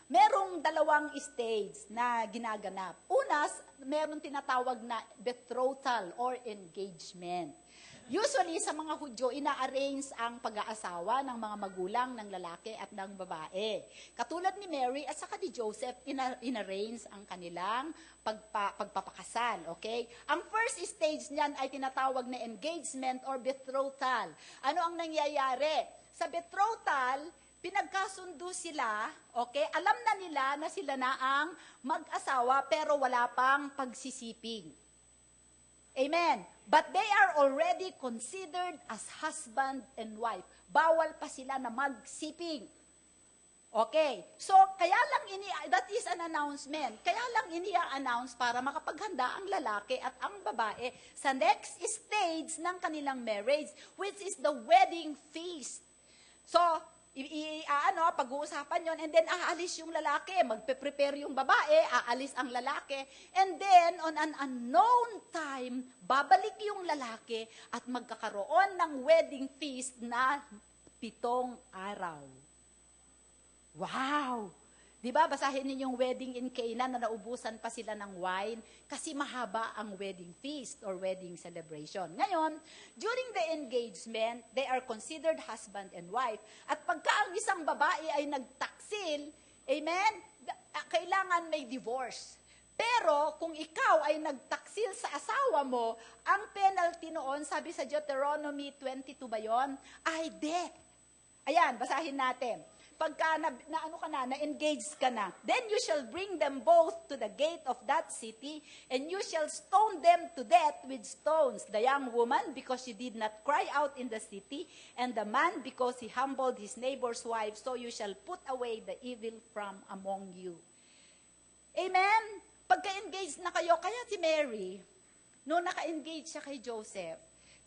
Merong dalawang stage na ginaganap. Una, merong tinatawag na betrothal or engagement. Usually, sa mga Hudyo, ina-arrange ang pag-aasawa ng mga magulang ng lalaki at ng babae. Katulad ni Mary at saka ni Joseph, ina-arrange ang kanilang pagpapakasal. Okay? Ang first stage niyan ay tinatawag na engagement or betrothal. Ano ang nangyayari? Sa betrothal, pinagkasundo sila, okay? Alam na nila na sila na ang mag-asawa pero wala pang pagsisiping. Amen. But they are already considered as husband and wife. Bawal pa sila na magsiping. Okay. So, kaya lang that is an announcement. Kaya lang ini-announce para makapaghanda ang lalaki at ang babae sa next stage ng kanilang marriage, which is the wedding feast. So, pag-uusapan yon, and then aalis yung lalaki, magpe-prepare yung babae, aalis ang lalaki, and then on an unknown time, babalik yung lalaki at magkakaroon ng wedding feast na 7 araw. Wow! Diba, basahin ninyong wedding in Canaan na naubusan pa sila ng wine kasi mahaba ang wedding feast or wedding celebration. Ngayon, during the engagement, they are considered husband and wife. At pagka ang isang babae ay nagtaksil, amen, kailangan may divorce. Pero kung ikaw ay nagtaksil sa asawa mo, ang penalty noon, sabi sa Deuteronomy 22 ba yun, ay death. Ayan, basahin natin. pagka na-engage ka na, then you shall bring them both to the gate of that city, and you shall stone them to death with stones. The young woman, because she did not cry out in the city, and the man, because he humbled his neighbor's wife, so you shall put away the evil from among you. Amen? Pagka-engage na kayo, kaya si Mary, no, naka-engage siya kay Joseph,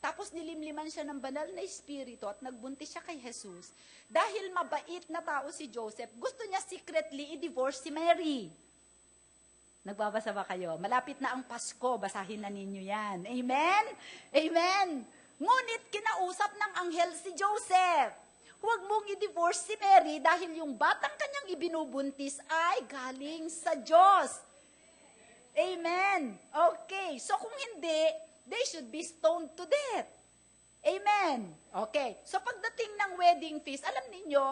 tapos nilimliman siya ng banal na espiritu at nagbuntis siya kay Jesus. Dahil mabait na tao si Joseph, gusto niya secretly i-divorce si Mary. Nagbabasa ba kayo? Malapit na ang Pasko, basahin na ninyo yan. Amen? Amen? Ngunit kinausap ng anghel si Joseph. Huwag mong i-divorce si Mary dahil yung batang kanyang ibinubuntis ay galing sa Diyos. Amen? Okay. So kung hindi, they should be stoned to death. Amen. Okay. So pagdating ng wedding feast, alam ninyo,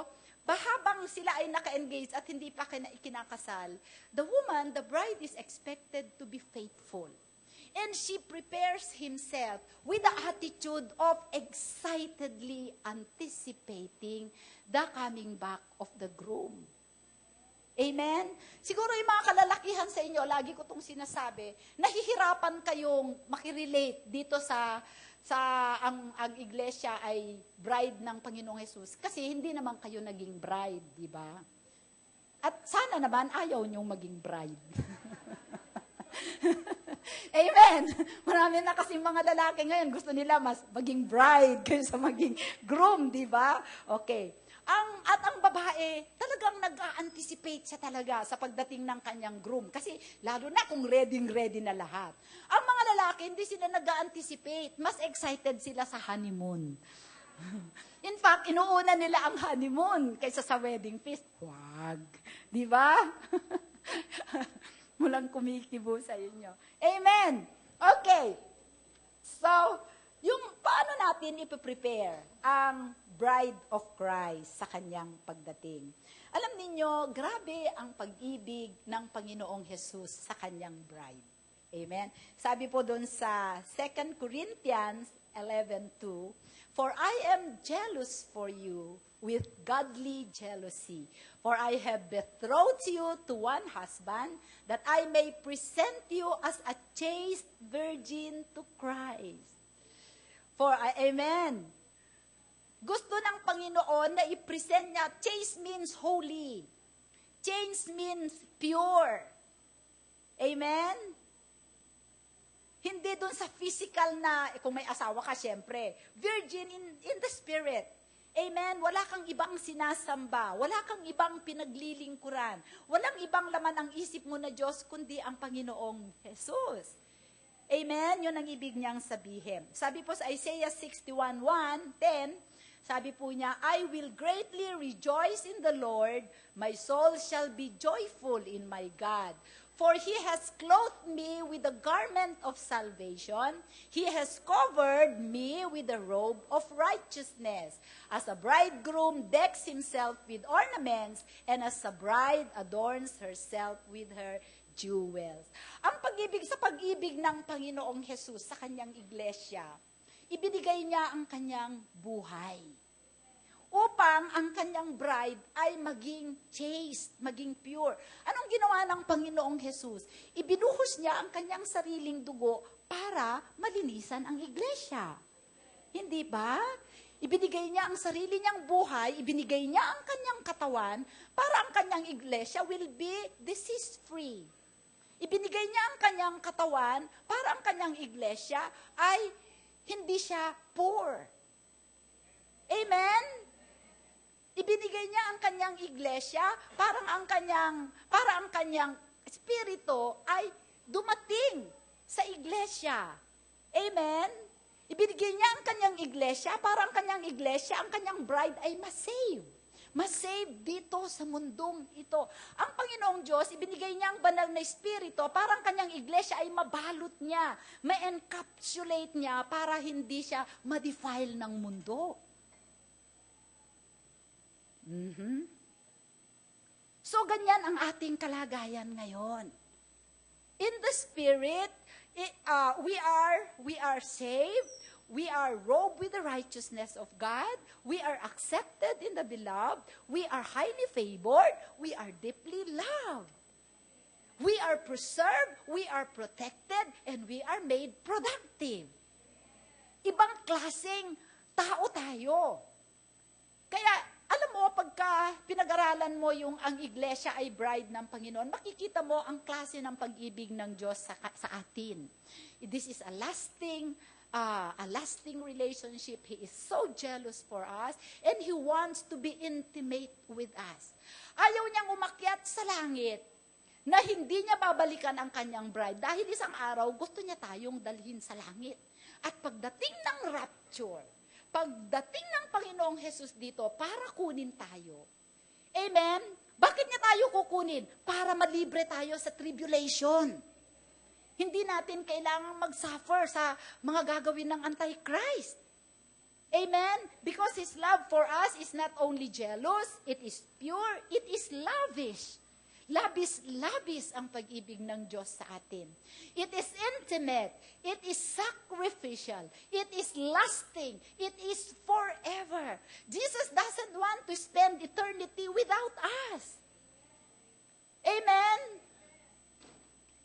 habang sila ay naka-engage at hindi pa kinakasal, the woman, the bride is expected to be faithful. And she prepares himself with the attitude of excitedly anticipating the coming back of the groom. Amen? Siguro yung mga kalalakihan sa inyo, lagi ko itong sinasabi, nahihirapan kayong makirelate dito sa ang iglesia ay bride ng Panginoong Jesus. Kasi hindi naman kayo naging bride, di ba? At sana naman ayaw niyong maging bride. Amen. Marami na kasi mga lalaki ngayon, gusto nila mas maging bride kaysa maging groom, di ba? Okay. At ang babae, talagang nag-a-anticipate siya talaga sa pagdating ng kanyang groom. Kasi lalo na kung ready na lahat. Ang mga lalaki, hindi sila nag-a-anticipate. Mas excited sila sa honeymoon. In fact, inuuna nila ang honeymoon kaysa sa wedding feast. Wag. Di ba? Mulang kumikibo sa inyo. Amen. Okay. So, yung paano natin ipiprepare ang bride of Christ sa kanyang pagdating. Alam niyo, grabe ang pag-ibig ng Panginoong Jesus sa kanyang bride. Amen? Sabi po doon sa 2 Corinthians 11:2, "For I am jealous for you with godly jealousy. For I have betrothed you to one husband, that I may present you as a chaste virgin to Christ." Amen. Gusto ng Panginoon na i-present niya, chaste means holy. Chaste means pure. Amen? Hindi dun sa physical na, kung may asawa ka, syempre. Virgin in the spirit. Amen? Wala kang ibang sinasamba. Wala kang ibang pinaglilingkuran. Walang ibang laman ang isip mo na Diyos, kundi ang Panginoong Jesus. Amen? Yun ang ibig niyang sabihin. Sabi po sa Isaiah 61:1-10, sabi po niya, "I will greatly rejoice in the Lord. My soul shall be joyful in my God. For He has clothed me with the garment of salvation. He has covered me with the robe of righteousness. As a bridegroom decks himself with ornaments, and as a bride adorns herself with her jewels." Ang pag-ibig ng Panginoong Jesus sa kanyang iglesia, ibinigay niya ang kanyang buhay upang ang kanyang bride ay maging chaste, maging pure. Anong ginawa ng Panginoong Jesus? Ibinuhos niya ang kanyang sariling dugo para malinisan ang iglesia. Hindi ba? Ibinigay niya ang sarili niyang buhay, ibinigay niya ang kanyang katawan para ang kanyang iglesia will be disease-free. Ibinigay niya ang kanyang katawan para ang kanyang iglesia ay hindi siya poor. Amen? Ibinigay niya ang kanyang iglesia para ang kanyang espiritu ay dumating sa iglesia. Amen? Ibinigay niya ang kanyang iglesia para ang kanyang iglesia, ang kanyang bride ay masave. Masave dito sa mundong ito. Ang Panginoong Diyos, ibinigay niya ang banal na espiritu para ang kanyang iglesia ay mabalot niya, ma-encapsulate niya para hindi siya ma-defile ng mundo. So, ganyan ang ating kalagayan ngayon. In the Spirit, we are saved, We are robed with the righteousness of God. We are accepted in the beloved. We are highly favored. We are deeply loved. We are preserved. We are protected. And we are made productive. Ibang klaseng tao tayo. Kaya, alam mo, pagka pinag-aralan mo yung ang iglesia ay bride ng Panginoon, makikita mo ang klase ng pag-ibig ng Diyos sa atin. This is a lasting relationship. He is so jealous for us, and He wants to be intimate with us. Ayaw niyang umakyat sa langit na hindi niya babalikan ang kanyang bride dahil isang araw gusto niya tayong dalhin sa langit. At pagdating ng rapture, pagdating ng Panginoong Jesus dito para kunin tayo. Amen? Bakit niya tayo kukunin? Para malibre tayo sa tribulation. Hindi natin kailangang mag-suffer sa mga gagawin ng Antichrist. Amen? Because His love for us is not only jealous, it is pure, it is lavish. Labis ang pag-ibig ng Diyos sa atin. It is intimate. It is sacrificial. It is lasting. It is forever. Jesus doesn't want to spend eternity without us. Amen?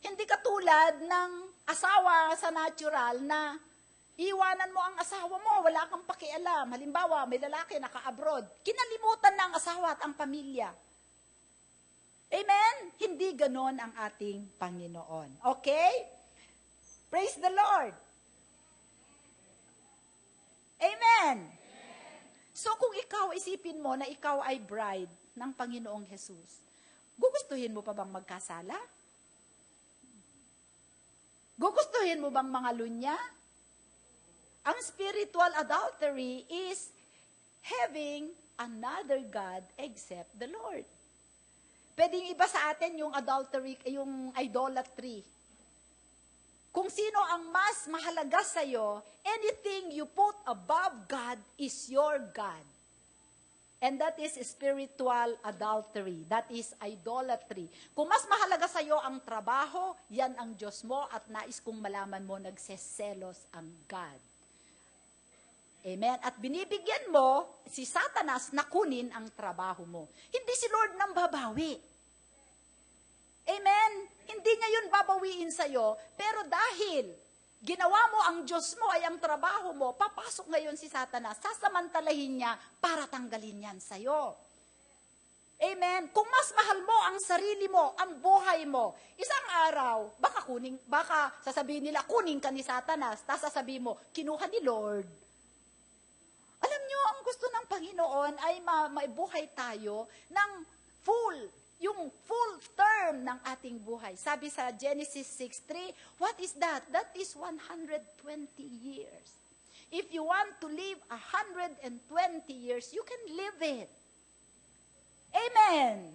Hindi katulad ng asawa sa natural na iwanan mo ang asawa mo, wala kang pakialam. Halimbawa, may lalaki naka-abroad. Kinalimutan na ang asawa at ang pamilya. Amen? Hindi ganon ang ating Panginoon. Okay? Praise the Lord. Amen. So kung ikaw, isipin mo na ikaw ay bride ng Panginoong Jesus, gugustuhin mo pa bang magkasala? Gugustuhin mo bang mga lunya? Ang spiritual adultery is having another God except the Lord. Pwedeng iba sa atin yung adultery, yung idolatry. Kung sino ang mas mahalaga sa'yo, anything you put above God is your God. And that is spiritual adultery. That is idolatry. Kung mas mahalaga sa'yo ang trabaho, yan ang Diyos mo at nais kong malaman mo, nagseselos ang God. Amen? At binibigyan mo si Satanas na kunin ang trabaho mo. Hindi si Lord nang babawi. Amen? Hindi niya yun babawiin sa'yo, pero dahil ginawa mo ang Diyos mo ay ang trabaho mo, papasok ngayon si Satanas, sasamantalahin niya para tanggalin yan sa'yo. Amen? Kung mas mahal mo ang sarili mo, ang buhay mo, isang araw, baka sasabihin nila, kunin ka ni Satanas, tapos sasabihin mo, kinuha ni Lord. Alam nyo, ang gusto ng Panginoon ay maibuhay tayo ng yung full term ng ating buhay. Sabi sa Genesis 6:3, what is that? That is 120 years. If you want to live 120 years, you can live it. Amen.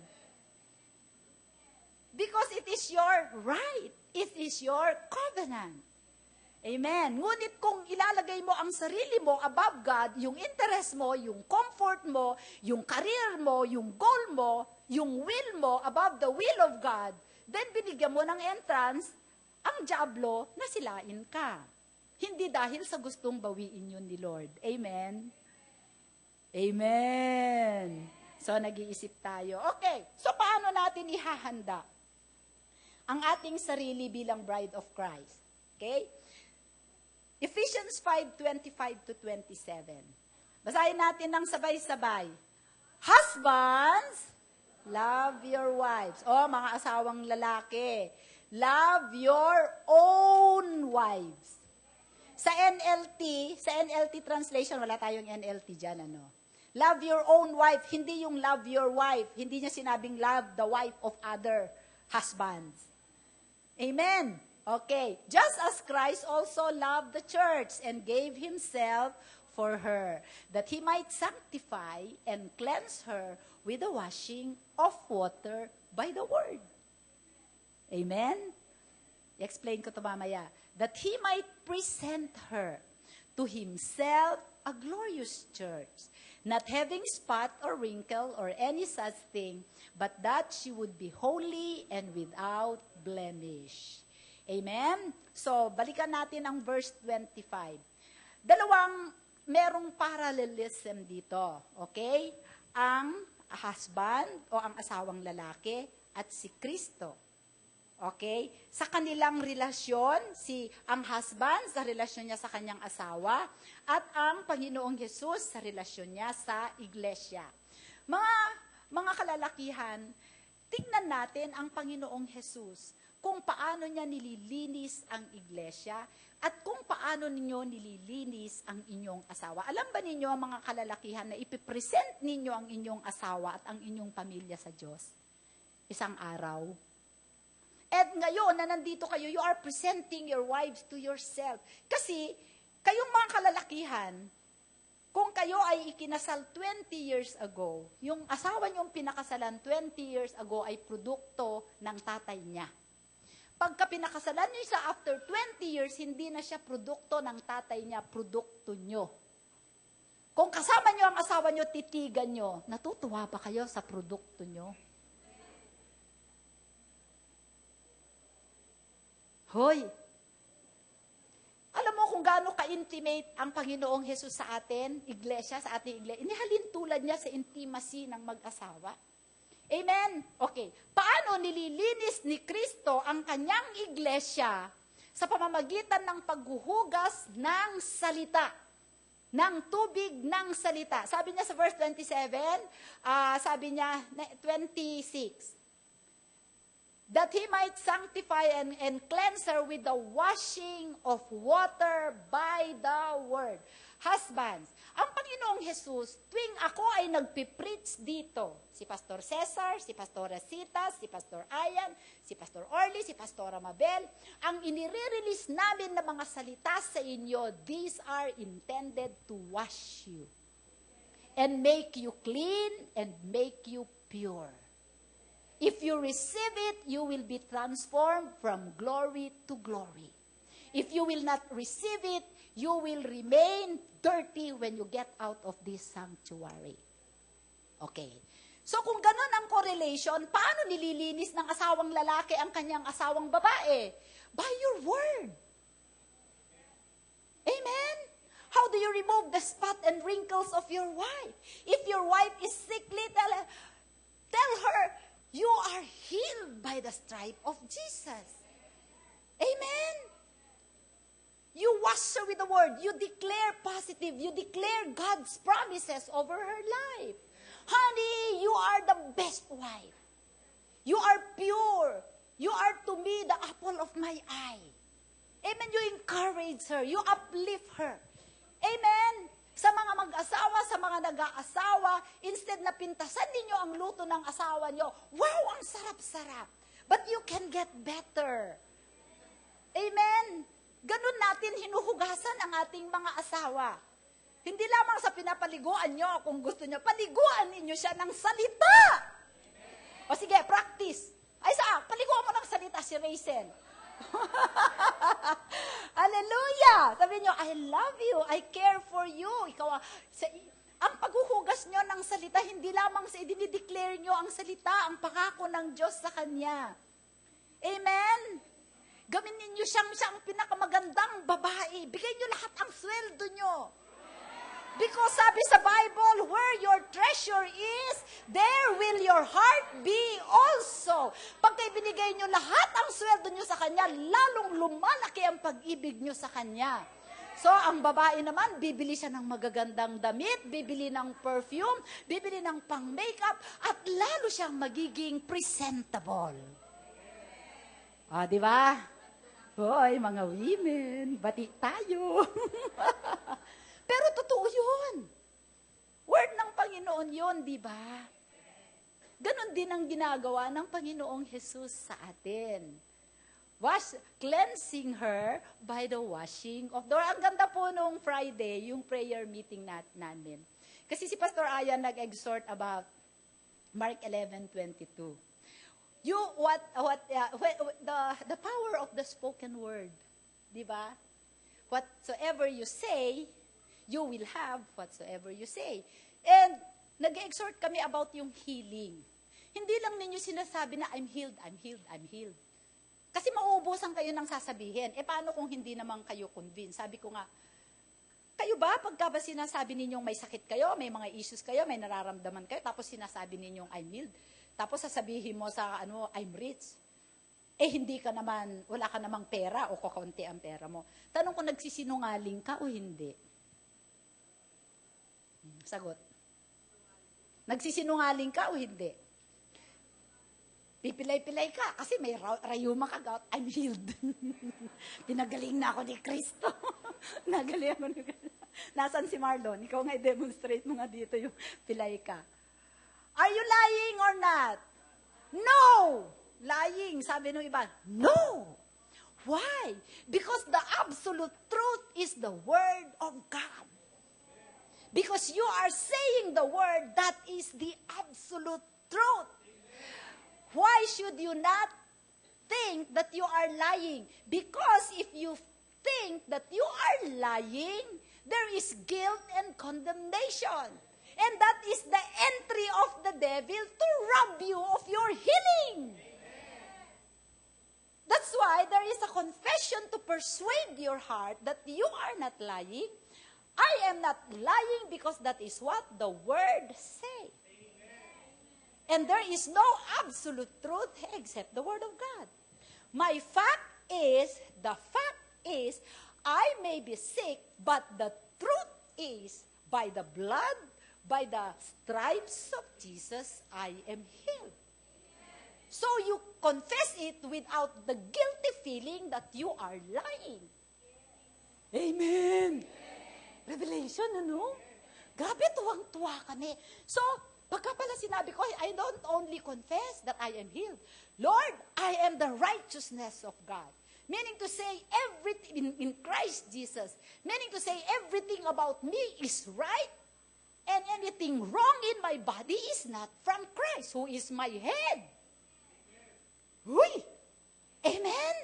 Because it is your right. It is your covenant. Amen. Ngunit kung ilalagay mo ang sarili mo above God, yung interest mo, yung comfort mo, yung career mo, yung goal mo, yung will mo above the will of God, then binigyan mo ng entrance ang diablo na silain ka. Hindi dahil sa gustong bawiin yun ni Lord. Amen? Amen. So, nag-iisip tayo. Okay, so paano natin ihahanda ang ating sarili bilang bride of Christ? Okay? Ephesians 5:25-27. Basahin natin ng sabay-sabay. Husbands, love your wives. Mga asawang lalaki, love your own wives. Sa NLT translation, wala tayong NLT dyan, ano? Love your own wife, hindi yung love your wife. Hindi niya sinabing love the wife of other husbands. Amen. Okay. Just as Christ also loved the church and gave Himself for her, that He might sanctify and cleanse her with the washing of water by the word. Amen? I-explain ko to mamaya. That He might present her to Himself a glorious church, not having spot or wrinkle or any such thing, but that she would be holy and without blemish. Amen? So, balikan natin ang verse 25. merong parallelism dito. Okay? Ang husband o ang asawang lalaki at si Kristo. Okay? Sa kanilang relasyon, ang husband sa relasyon niya sa kanyang asawa at ang Panginoong Hesus sa relasyon niya sa iglesia. Mga kalalakihan, tingnan natin ang Panginoong Hesus kung paano niya nililinis ang iglesia at kung paano ninyo nililinis ang inyong asawa. Alam ba ninyo, mga kalalakihan, na ipipresent ninyo ang inyong asawa at ang inyong pamilya sa Diyos? Isang araw. At ngayon na nandito kayo, you are presenting your wives to yourself. Kasi, kayong mga kalalakihan, kung kayo ay ikinasal 20 years ago, yung asawa niyong pinakasalan 20 years ago ay produkto ng tatay niya. Pagka pinakasalan niyo siya after 20 years, hindi na siya produkto ng tatay niya, produkto niyo. Kung kasama niyo ang asawa niyo, titigan niyo, natutuwa ba kayo sa produkto niyo? Hoy! Alam mo kung gaano ka-intimate ang Panginoong Hesus sa atin, iglesia, sa ating iglesia. Inihalin tulad niya sa intimacy ng mag-asawa. Amen? Okay. Paano nililinis ni Kristo ang kanyang iglesia sa pamamagitan ng paghuhugas ng salita? Ng tubig ng salita. Sabi niya sa verse 27, sabi niya, 26, that He might sanctify and cleanse her with the washing of water by the word. Husbands, ang Panginoong Hesus, tuwing ako ay nagpipreach dito, si Pastor Cesar, si Pastor Rosita, si Pastor Ayan, si Pastor Orly, si Pastor Mabel, ang inire-release namin na mga salita sa inyo, these are intended to wash you and make you clean and make you pure. If you receive it, you will be transformed from glory to glory. If you will not receive it, you will remain dirty when you get out of this sanctuary. Okay. So kung ganun ang correlation, paano nililinis ng asawang lalaki ang kanyang asawang babae? By your word. Amen? How do you remove the spot and wrinkles of your wife? If your wife is sickly, tell her, you are healed by the stripe of Jesus. Amen? You wash her with the word. You declare positive. You declare God's promises over her life. Honey, you are the best wife. You are pure. You are to me the apple of my eye. Amen? You encourage her. You uplift her. Amen? Sa mga mag-asawa, sa mga nag-aasawa, instead na pintasan ninyo ang luto ng asawa nyo, wow, ang sarap-sarap. But you can get better. Amen? Ganun natin hinuhugasan ang ating mga asawa. Hindi lamang sa pinapaliguan nyo, kung gusto nyo, paliguan ninyo siya ng salita. O sige, practice. Ay paliguan mo ng salita si Rachel. Hallelujah! Sabi nyo, I love you, I care for you. Ang paghuhugas nyo ng salita, hindi lamang sa idinideclare nyo ang salita, ang pangako ng Diyos sa Kanya. Amen? Gawin ninyo siyang pinakamagandang babae. Bigay nyo lahat ang sweldo nyo. Because sabi sa Bible, where your treasure is, there will your heart be also. Pagka ibinigay nyo lahat ang sweldo nyo sa Kanya, lalong lumalaki ang pag-ibig nyo sa Kanya. So, ang babae naman, bibili siya ng magagandang damit, bibili ng perfume, bibili ng pang-makeup, at lalo siyang magiging presentable. Di ba? Hoy, mga women, bati tayo. Pero totoo yun. Word ng Panginoon yun, di ba? Ganon din ang ginagawa ng Panginoong Hesus sa atin. Cleansing her by the washing of the word. Ang ganda po nung Friday, yung prayer meeting namin. Kasi si Pastor Ayan nag-exhort about Mark 11:22. The power of the spoken word, di ba? Whatsoever you say, you will have whatsoever you say. And nag-exhort kami about yung healing. Hindi lang ninyo sinasabi na I'm healed, I'm healed, I'm healed. Kasi mauubusan kayo ng sasabihin. Paano kung hindi naman kayo convinced? Sabi ko nga, Kayo ba, pagka ba sinasabi ninyong may sakit kayo, may mga issues kayo, may nararamdaman kayo, tapos sinasabi ninyong I'm healed, tapos sasabihin mo sa I'm rich, hindi ka naman, wala ka namang pera o kakaunti ang pera mo. Tanong ko, nagsisinungaling ka o hindi? Sagot. Nagsisinungaling ka o hindi? Pipilay-pilay ka kasi may rayuma ka, gout, I'm healed. Pinagaling na ako ni Kristo. Nagaling ako ni Kristo. Nasaan si Marlon? Ikaw nga i-demonstrate mo nga dito yung pilay ka. Are you lying or not? No! Lying, sabi ng iba, no! Why? Because the absolute truth is the Word of God. Because you are saying the Word that is the absolute truth. Why should you not think that you are lying? Because if you think that you are lying, there is guilt and condemnation. And that is the entry of the devil to rob you of your healing. That's why there is a confession to persuade your heart that you are not lying. I am not lying because that is what the Word says. And there is no absolute truth except the Word of God. The fact is, I may be sick, but the truth is, by the blood, by the stripes of Jesus, I am healed. So you confess it without the guilty feeling that you are lying. Amen. Revelation, ano? Grabe, tuwang-tuwa kami. So, pagka pala sinabi ko, I don't only confess that I am healed. Lord, I am the righteousness of God. Meaning to say, everything in Christ Jesus. Meaning to say, everything about me is right. And anything wrong in my body is not from Christ, who is my head. Uy! Amen?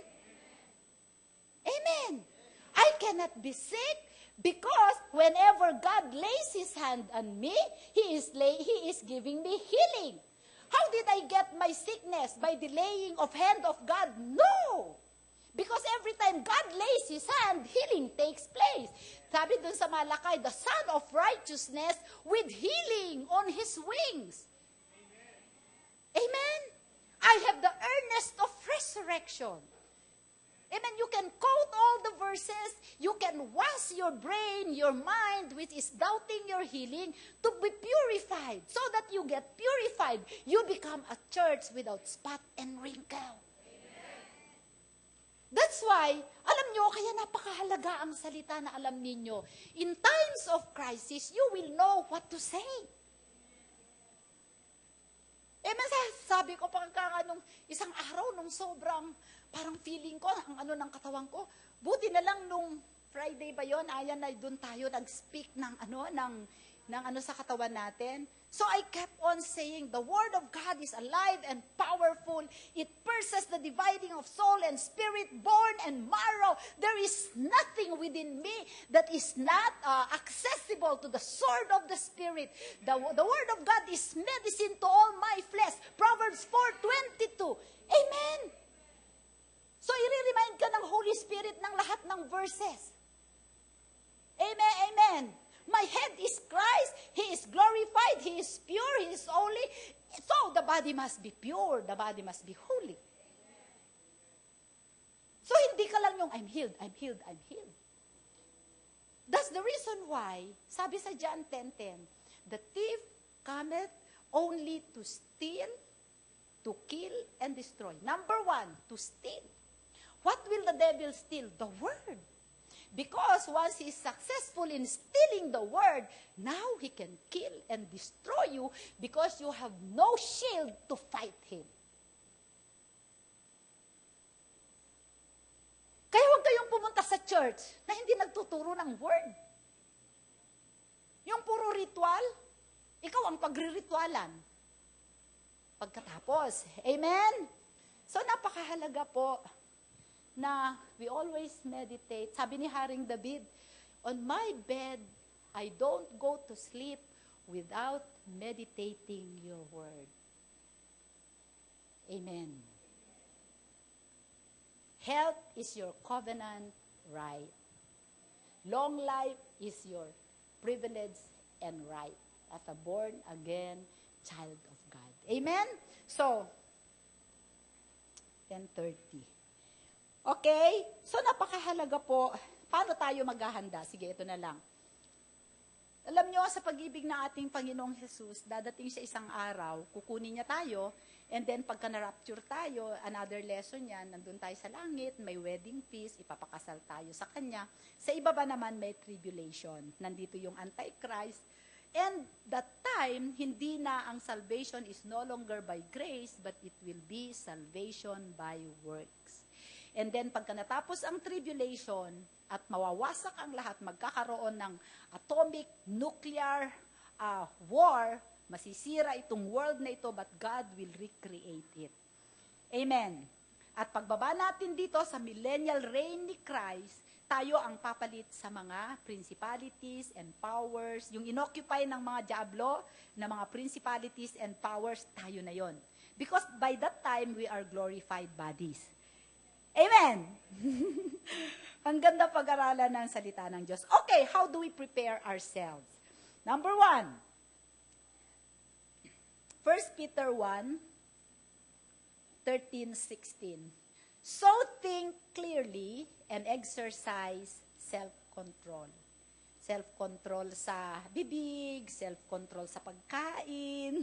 Amen. I cannot be sick. Because whenever God lays His hand on me, He is giving me healing. How did I get my sickness? By the laying of hand of God? No! Because every time God lays His hand, healing takes place. Sabi dun sa Malakay, the Son of Righteousness with healing on His wings. Amen? I have the earnest of resurrection. Amen. You can quote all the verses. You can wash your brain, your mind, which is doubting your healing, to be purified. So that you get purified, you become a church without spot and wrinkle. That's why, alam nyo, kaya napakahalaga ang salita na alam ninyo. In times of crisis, you will know what to say. Amen. Sabi ko nung isang araw, nung sobrang parang feeling ko, ang ng katawan ko, buti na lang nung Friday ba yon, ayan na doon tayo nag-speak ng sa katawan natin. So I kept on saying, the Word of God is alive and powerful. It pierces the dividing of soul and spirit, bone and marrow. There is nothing within me that is not accessible to the sword of the Spirit. The Word of God is medicine to all my flesh. Proverbs 4:22. Amen. So, i-remind ka ng Holy Spirit ng lahat ng verses. Amen, amen. My head is Christ. He is glorified. He is pure. He is holy. So, the body must be pure. The body must be holy. So, hindi ka lang yung I'm healed, I'm healed, I'm healed. That's the reason why, sabi sa John 10:10, the thief cometh only to steal, to kill, and destroy. Number 1, to steal. What will the devil steal? The word. Because once he is successful in stealing the word, now he can kill and destroy you because you have no shield to fight him. Kaya huwag kayong pumunta sa church na hindi nagtuturo ng word. Yung puro ritual, ikaw ang pagriritualan. Pagkatapos, amen? So napakahalaga po na we always meditate. Sabi ni Haring David, on my bed, I don't go to sleep without meditating your word. Amen. Health is your covenant right. Long life is your privilege and right as a born-again child of God. Amen? So, 10:30. Okay? So, napakahalaga po. Paano tayo maghahanda? Sige, ito na lang. Alam nyo, sa pag-ibig ng ating Panginoong Jesus, dadating siya isang araw, kukunin niya tayo, and then pagka na-rapture tayo, another lesson yan, nandun tayo sa langit, may wedding feast, ipapakasal tayo sa Kanya. Sa ibaba naman, may tribulation. Nandito yung Antichrist. And that time, hindi na ang salvation is no longer by grace, but it will be salvation by works. And then, pagka natapos ang tribulation, at mawawasak ang lahat, magkakaroon ng atomic, nuclear war, masisira itong world na ito, but God will recreate it. Amen. At pagbaba natin dito sa millennial reign ni Christ, tayo ang papalit sa mga principalities and powers, yung inoccupy ng mga diablo, na mga principalities and powers, tayo na yon. Because by that time, we are glorified bodies. Amen! Ang ganda pag-aralan ng salita ng Diyos. Okay, how do we prepare ourselves? Number 1, 1 Peter 1, 13-16. So think clearly and exercise self-control. Self-control sa bibig, self-control sa pagkain,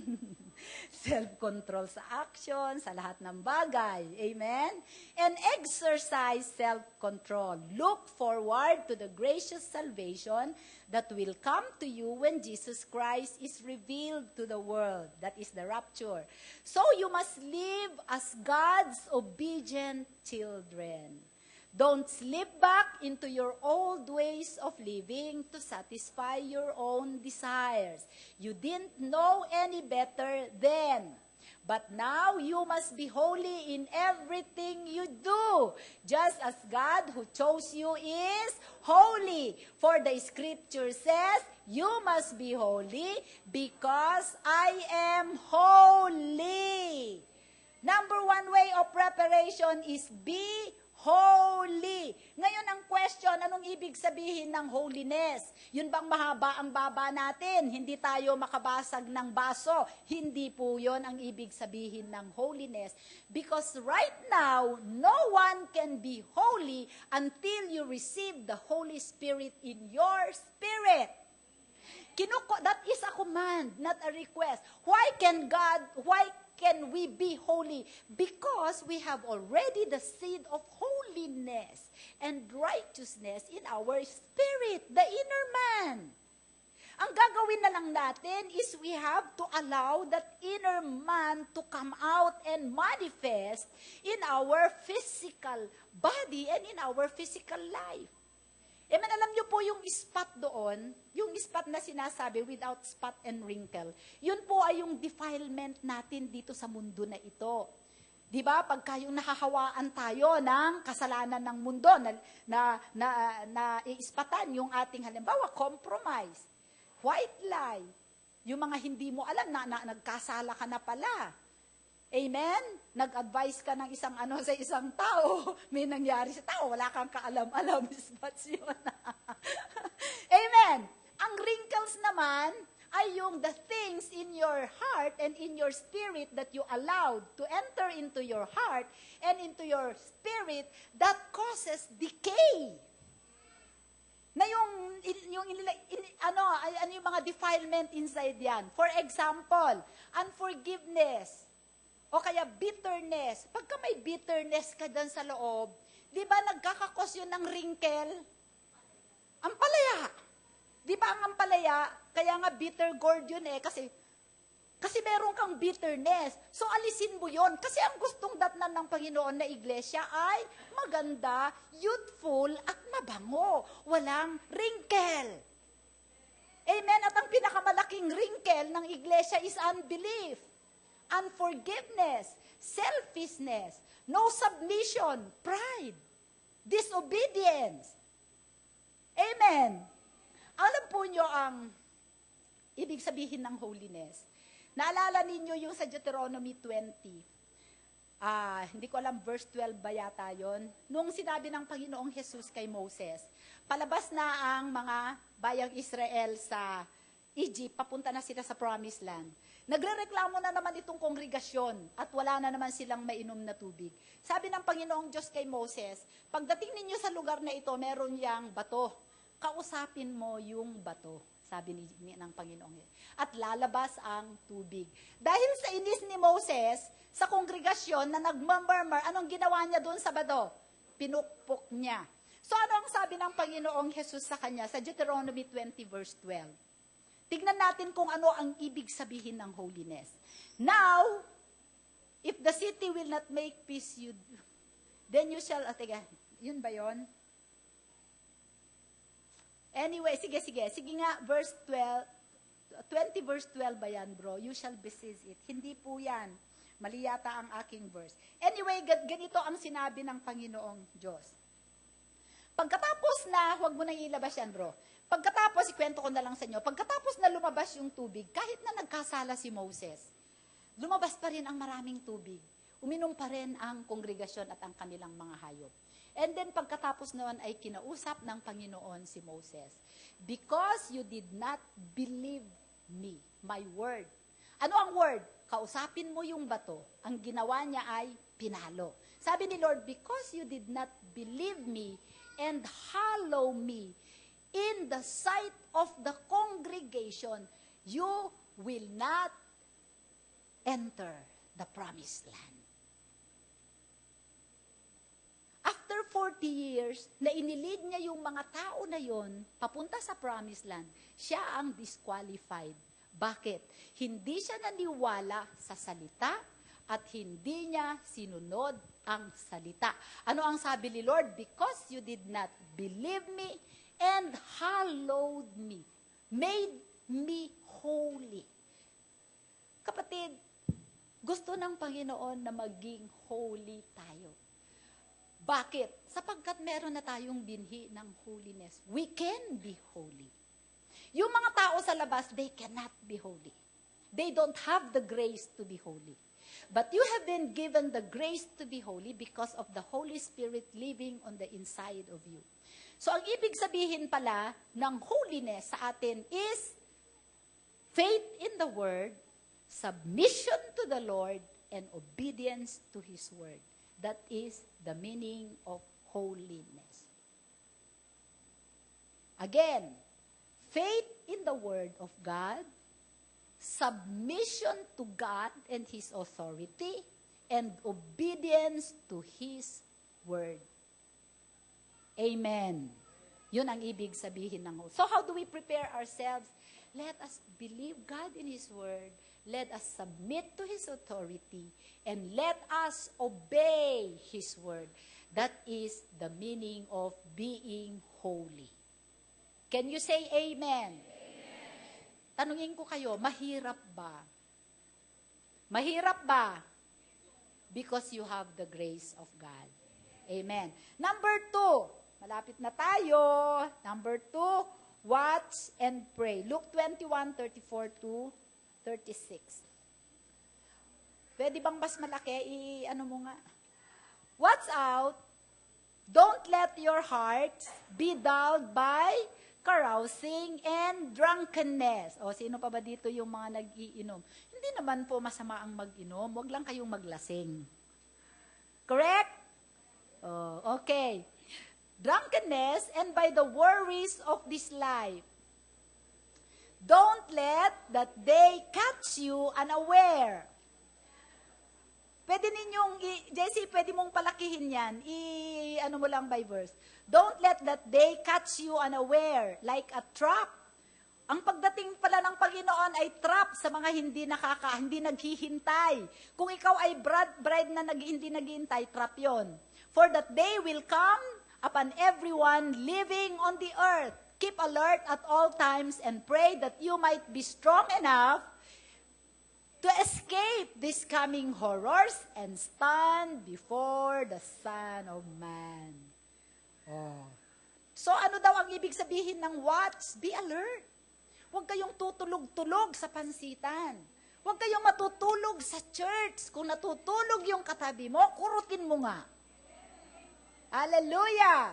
self-control sa action, sa lahat ng bagay. Amen? And exercise self-control. Look forward to the gracious salvation that will come to you when Jesus Christ is revealed to the world. That is the rapture. So you must live as God's obedient children. Don't slip back into your old ways of living to satisfy your own desires. You didn't know any better then. But now you must be holy in everything you do, just as God who chose you is holy. For the scripture says, you must be holy because I am holy. Number 1 way of preparation is be holy. Ngayon ang question, anong ibig sabihin ng holiness? Yun bang mahaba ang baba natin? Hindi tayo makabasag ng baso. Hindi po yun ang ibig sabihin ng holiness. Because right now, no one can be holy until you receive the Holy Spirit in your spirit. That is a command, not a request. Why can we be holy? Because we have already the seed of holiness and righteousness in our spirit, the inner man. Ang gagawin na lang natin is we have to allow that inner man to come out and manifest in our physical body and in our physical life. Amen, alam niyo po yung spot doon, yung spot na sinasabi without spot and wrinkle, yun po ay yung defilement natin dito sa mundo na ito. Di ba? Pagka yung nakahawaan tayo ng kasalanan ng mundo na iispatan yung ating halimbawa, compromise, white lie, yung mga hindi mo alam na nagkasala ka na pala. Amen? Nag-advise ka ng sa isang tao, may nangyari sa tao, wala kang kaalam-alam, spots yun. Amen? Ang wrinkles naman ay yung the things in your heart and in your spirit that you allowed to enter into your heart and into your spirit that causes decay. Na yung mga defilement inside yan. For example, unforgiveness, o kaya bitterness. Pagka may bitterness ka dyan sa loob, di ba nagkakakos yun ng wrinkle? Ampalaya. Di ba ang ampalaya, kaya nga bitter gourd yun kasi meron kang bitterness. So alisin mo yun. Kasi ang gustong datnan ng Panginoon na iglesia ay maganda, youthful, at mabango. Walang wrinkle. Amen? At ang pinakamalaking wrinkle ng iglesia is unbelief, unforgiveness, selfishness, no submission, pride, disobedience. Amen. Alam po nyo ang ibig sabihin ng holiness. Naalala ninyo yung sa Deuteronomy 20. hindi ko alam, verse 12 ba yata yun? Nung sinabi ng Panginoong Jesus kay Moses, palabas na ang mga bayang Israel sa Egypt, papunta na sila sa Promised Land. Nagrereklamo na naman itong kongregasyon at wala na naman silang mainom na tubig. Sabi ng Panginoong Diyos kay Moses, pagdating ninyo sa lugar na ito, meron yang bato. Kausapin mo yung bato, sabi ng Panginoong. At lalabas ang tubig. Dahil sa inis ni Moses, sa kongregasyon na nagmamurmur, anong ginawa niya doon sa bato? Pinukpok niya. So ano ang sabi ng Panginoong Jesus sa kanya sa Deuteronomy 20 verse 12? Tignan natin kung ano ang ibig sabihin ng holiness. Now, if the city will not make peace you, then you shall, yun ba yun? Anyway, sige nga, verse 12, 20 verse 12 ba yan, bro? You shall besiege it. Hindi po yan. Mali yata ang aking verse. Anyway, ganito ang sinabi ng Panginoong Diyos. Pagkatapos na, huwag mo nang ilabas yan, bro. Pagkatapos, ikwento ko na lang sa inyo, pagkatapos na lumabas yung tubig, kahit na nagkasala si Moses, lumabas pa rin ang maraming tubig. Uminom pa rin ang kongregasyon at ang kanilang mga hayop. And then pagkatapos naman ay kinausap ng Panginoon si Moses. Because you did not believe me, my word. Ano ang word? Kausapin mo yung bato. Ang ginawa niya ay pinalo. Sabi ni Lord, because you did not believe me and hallow me in the sight of the congregation, you will not enter the promised land. After 40 years, na inilid niya yung mga tao na yon papunta sa promised land, siya ang disqualified. Bakit? Hindi siya naniwala sa salita at hindi niya sinunod ang salita. Ano ang sabi ni Lord? Because you did not believe me and hallowed me, made me holy. Kapatid, gusto ng Panginoon na maging holy tayo. Bakit? Sapagkat meron na tayong binhi ng holiness. We can be holy. Yung mga tao sa labas, they cannot be holy. They don't have the grace to be holy. But you have been given the grace to be holy because of the Holy Spirit living on the inside of you. So ang ibig sabihin pala ng holiness sa atin is faith in the Word, submission to the Lord, and obedience to His Word. That is the meaning of holiness. Again, faith in the Word of God, submission to God and His authority, and obedience to His Word. Amen. Yun ang ibig sabihin ng holiness. So how do we prepare ourselves? Let us believe God in His Word. Let us submit to His authority. And let us obey His Word. That is the meaning of being holy. Can you say amen? Amen. Tanungin ko kayo, mahirap ba? Mahirap ba? Because you have the grace of God. Amen. Number 2, malapit na tayo. Number 2, watch and pray. Luke 21:34 to 36. Pwede bang mas malaki? Ano mo nga? Watch out. Don't let your hearts be dulled by carousing and drunkenness. O, sino pa ba dito yung mga nag-iinom? Hindi naman po masama ang mag-inom. Huwag lang kayong maglasing. Correct? Oh, okay. Drunkenness and by the worries of this life. Don't let that day catch you unaware. Pwede ninyong, Jessie, pwede mong palakihin yan. Ano mo lang by verse. Don't let that day catch you unaware, like a trap. Ang pagdating pala ng Panginoon ay trap sa mga hindi naghihintay. Kung ikaw ay bride na hindi naghihintay, trap yon. For that day will come upon everyone living on the earth. Keep alert at all times and pray that you might be strong enough to escape these coming horrors and stand before the Son of Man. Oh. So ano daw ang ibig sabihin ng watch? Be alert. Huwag kayong tutulog-tulog sa pansitan. Huwag kayong matutulog sa church. Kung natutulog yung katabi mo, kurutin mo nga. Hallelujah!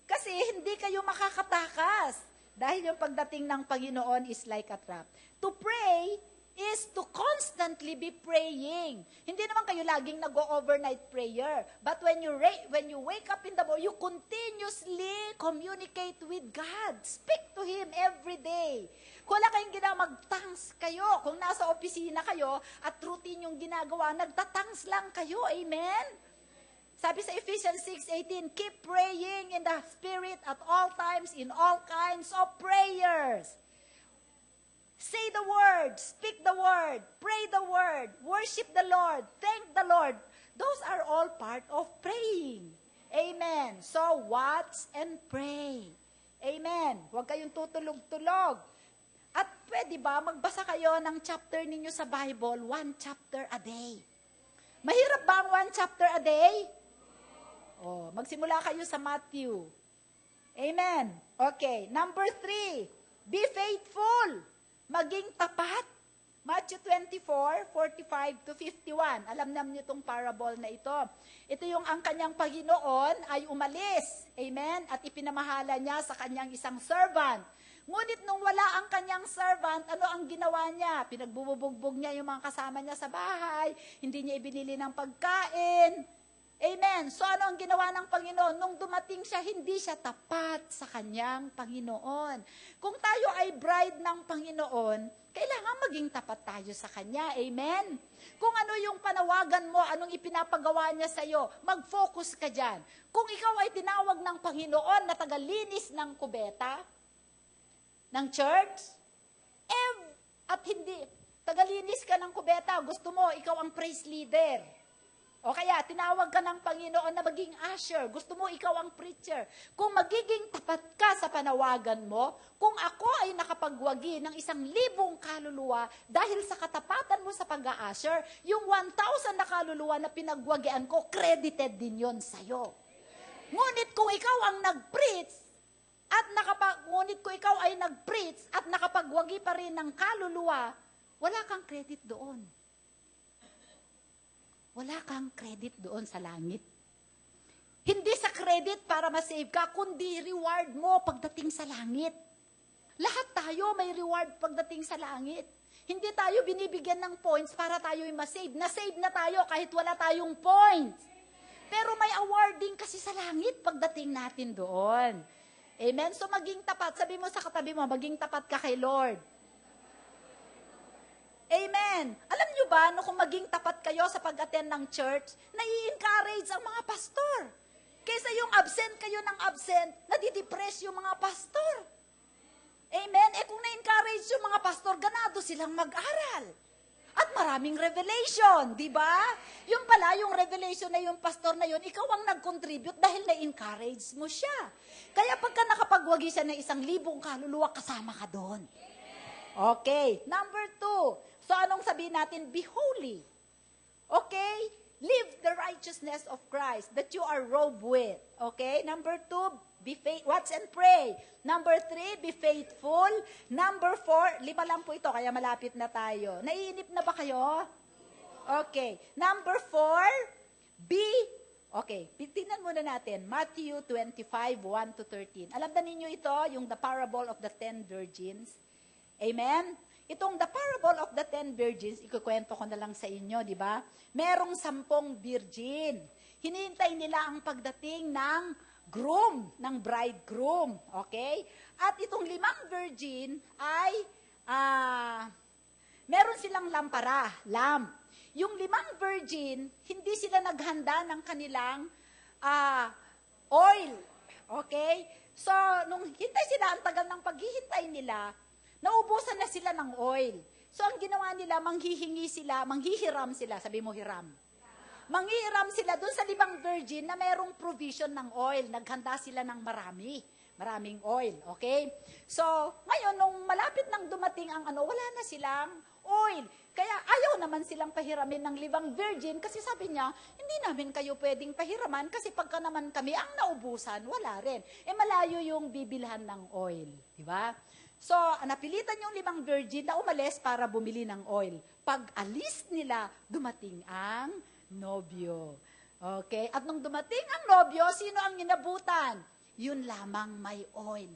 Kasi hindi kayo makakatakas. Dahil yung pagdating ng Panginoon is like a trap. To pray is to constantly be praying. Hindi naman kayo laging nag-overnight prayer. But when you wake up in the morning, you continuously communicate with God. Speak to Him every day. Kung wala kayong ginagawa, mag-thanks kayo. Kung nasa opisina kayo at routine yung ginagawa, nagtatangs lang kayo. Amen? Sabi sa Ephesians 6:18, keep praying in the Spirit at all times, in all kinds of prayers. Say the word, speak the word, pray the word, worship the Lord, thank the Lord. Those are all part of praying. Amen. So, watch and pray. Amen. Huwag kayong tutulog-tulog. At pwede ba, magbasa kayo ng chapter ninyo sa Bible, 1 chapter a day. Mahirap ba ang 1 chapter a day? Oh, magsimula kayo sa Matthew. Amen. Okay, number 3, be faithful. Maging tapat. Matthew 24:45-51. Alam naman niyo itong parable na ito. Ito yung ang kanyang Panginoon ay umalis. Amen? At ipinamahala niya sa kanyang isang servant. Ngunit nung wala ang kanyang servant, ano ang ginawa niya? Pinagbubugbog niya yung mga kasama niya sa bahay. Hindi niya ibinili ng pagkain. Amen. So ano ang ginawa ng Panginoon? Nung dumating siya, hindi siya tapat sa kanyang Panginoon. Kung tayo ay bride ng Panginoon, kailangan maging tapat tayo sa Kanya. Amen? Kung ano yung panawagan mo, anong ipinapagawa niya sa iyo, mag-focus ka dyan. Kung ikaw ay tinawag ng Panginoon na tagalinis ng kubeta, ng church, at hindi, tagalinis ka ng kubeta, gusto mo, ikaw ang praise leader. O kaya, tinawag ka ng Panginoon na maging usher. Gusto mo, ikaw ang preacher. Kung magiging tapat ka sa panawagan mo, kung ako ay nakapagwagi ng 1,000 kaluluwa dahil sa katapatan mo sa pag-a-usher, yung 1,000 na kaluluwa na pinagwagian ko, credited din yon sa'yo. Ngunit kung ikaw ang nag-preach, ngunit kung ikaw ay nag-preach at nakapagwagi pa rin ng kaluluwa, wala kang credit doon. Wala kang credit doon sa langit. Hindi sa credit para ma-save ka, kundi reward mo pagdating sa langit. Lahat tayo may reward pagdating sa langit. Hindi tayo binibigyan ng points para tayo ay ma-save. Na-save na tayo kahit wala tayong points. Pero may awarding kasi sa langit pagdating natin doon. Amen? So maging tapat. Sabi mo sa katabi mo, maging tapat ka kay Lord. Amen. Alam nyo ba, kung maging tapat kayo sa pag-attend ng church, nai-encourage ang mga pastor. Kaysa yung absent kayo ng absent, nadidepress yung mga pastor. Amen. Kung na-encourage yung mga pastor, ganado silang mag-aral. At maraming revelation, di ba? Yung pala, yung revelation na yung pastor na yun, ikaw ang nag-contribute dahil na-encourage mo siya. Kaya pagka nakapagwagi siya ng 1,000 kaluluwa, kasama ka doon. Okay. Number 2. So, anong sabihin natin? Be holy. Okay? Live the righteousness of Christ that you are robed with. Okay? Number 2, be watch and pray. Number 3, be faithful. Number 4, 5 lang po ito, kaya malapit na tayo. Naiinip na ba kayo? Okay. Number 4, tingnan muna natin. Matthew 25:1-13. Alam na ninyo ito, yung the parable of the 10 virgins. Amen? Itong the parable of the 10 virgins, ikukwento ko na lang sa inyo, di ba? Merong 10 virgin. Hinihintay nila ang pagdating ng groom, ng bridegroom. Okay? At itong 5 virgin ay, meron silang lampara, lamp. Yung 5 virgin, hindi sila naghanda ng kanilang oil. Okay? So, nung hintay sila, ang tagal ng paghihintay nila, naubusan na sila ng oil. So, ang ginawa nila, manghihiram sila. Sabi mo, hiram. Manghihiram sila dun sa 5 virgin na mayroong provision ng oil. Naghanda sila ng maraming oil. Okay? So, ngayon, nung malapit nang dumating ang wala na silang oil. Kaya ayaw naman silang pahiramin ng 5 virgin kasi sabi niya, hindi namin kayo pwedeng pahiraman kasi pagka naman kami ang naubusan, wala rin. Malayo yung bibilhan ng oil. Diba? So, napilitan yung 5 virgin na umalis para bumili ng oil. pag alis nila, dumating ang nobyo. Okay? At nung dumating ang nobyo, sino ang inabutan? Yun lamang may oil.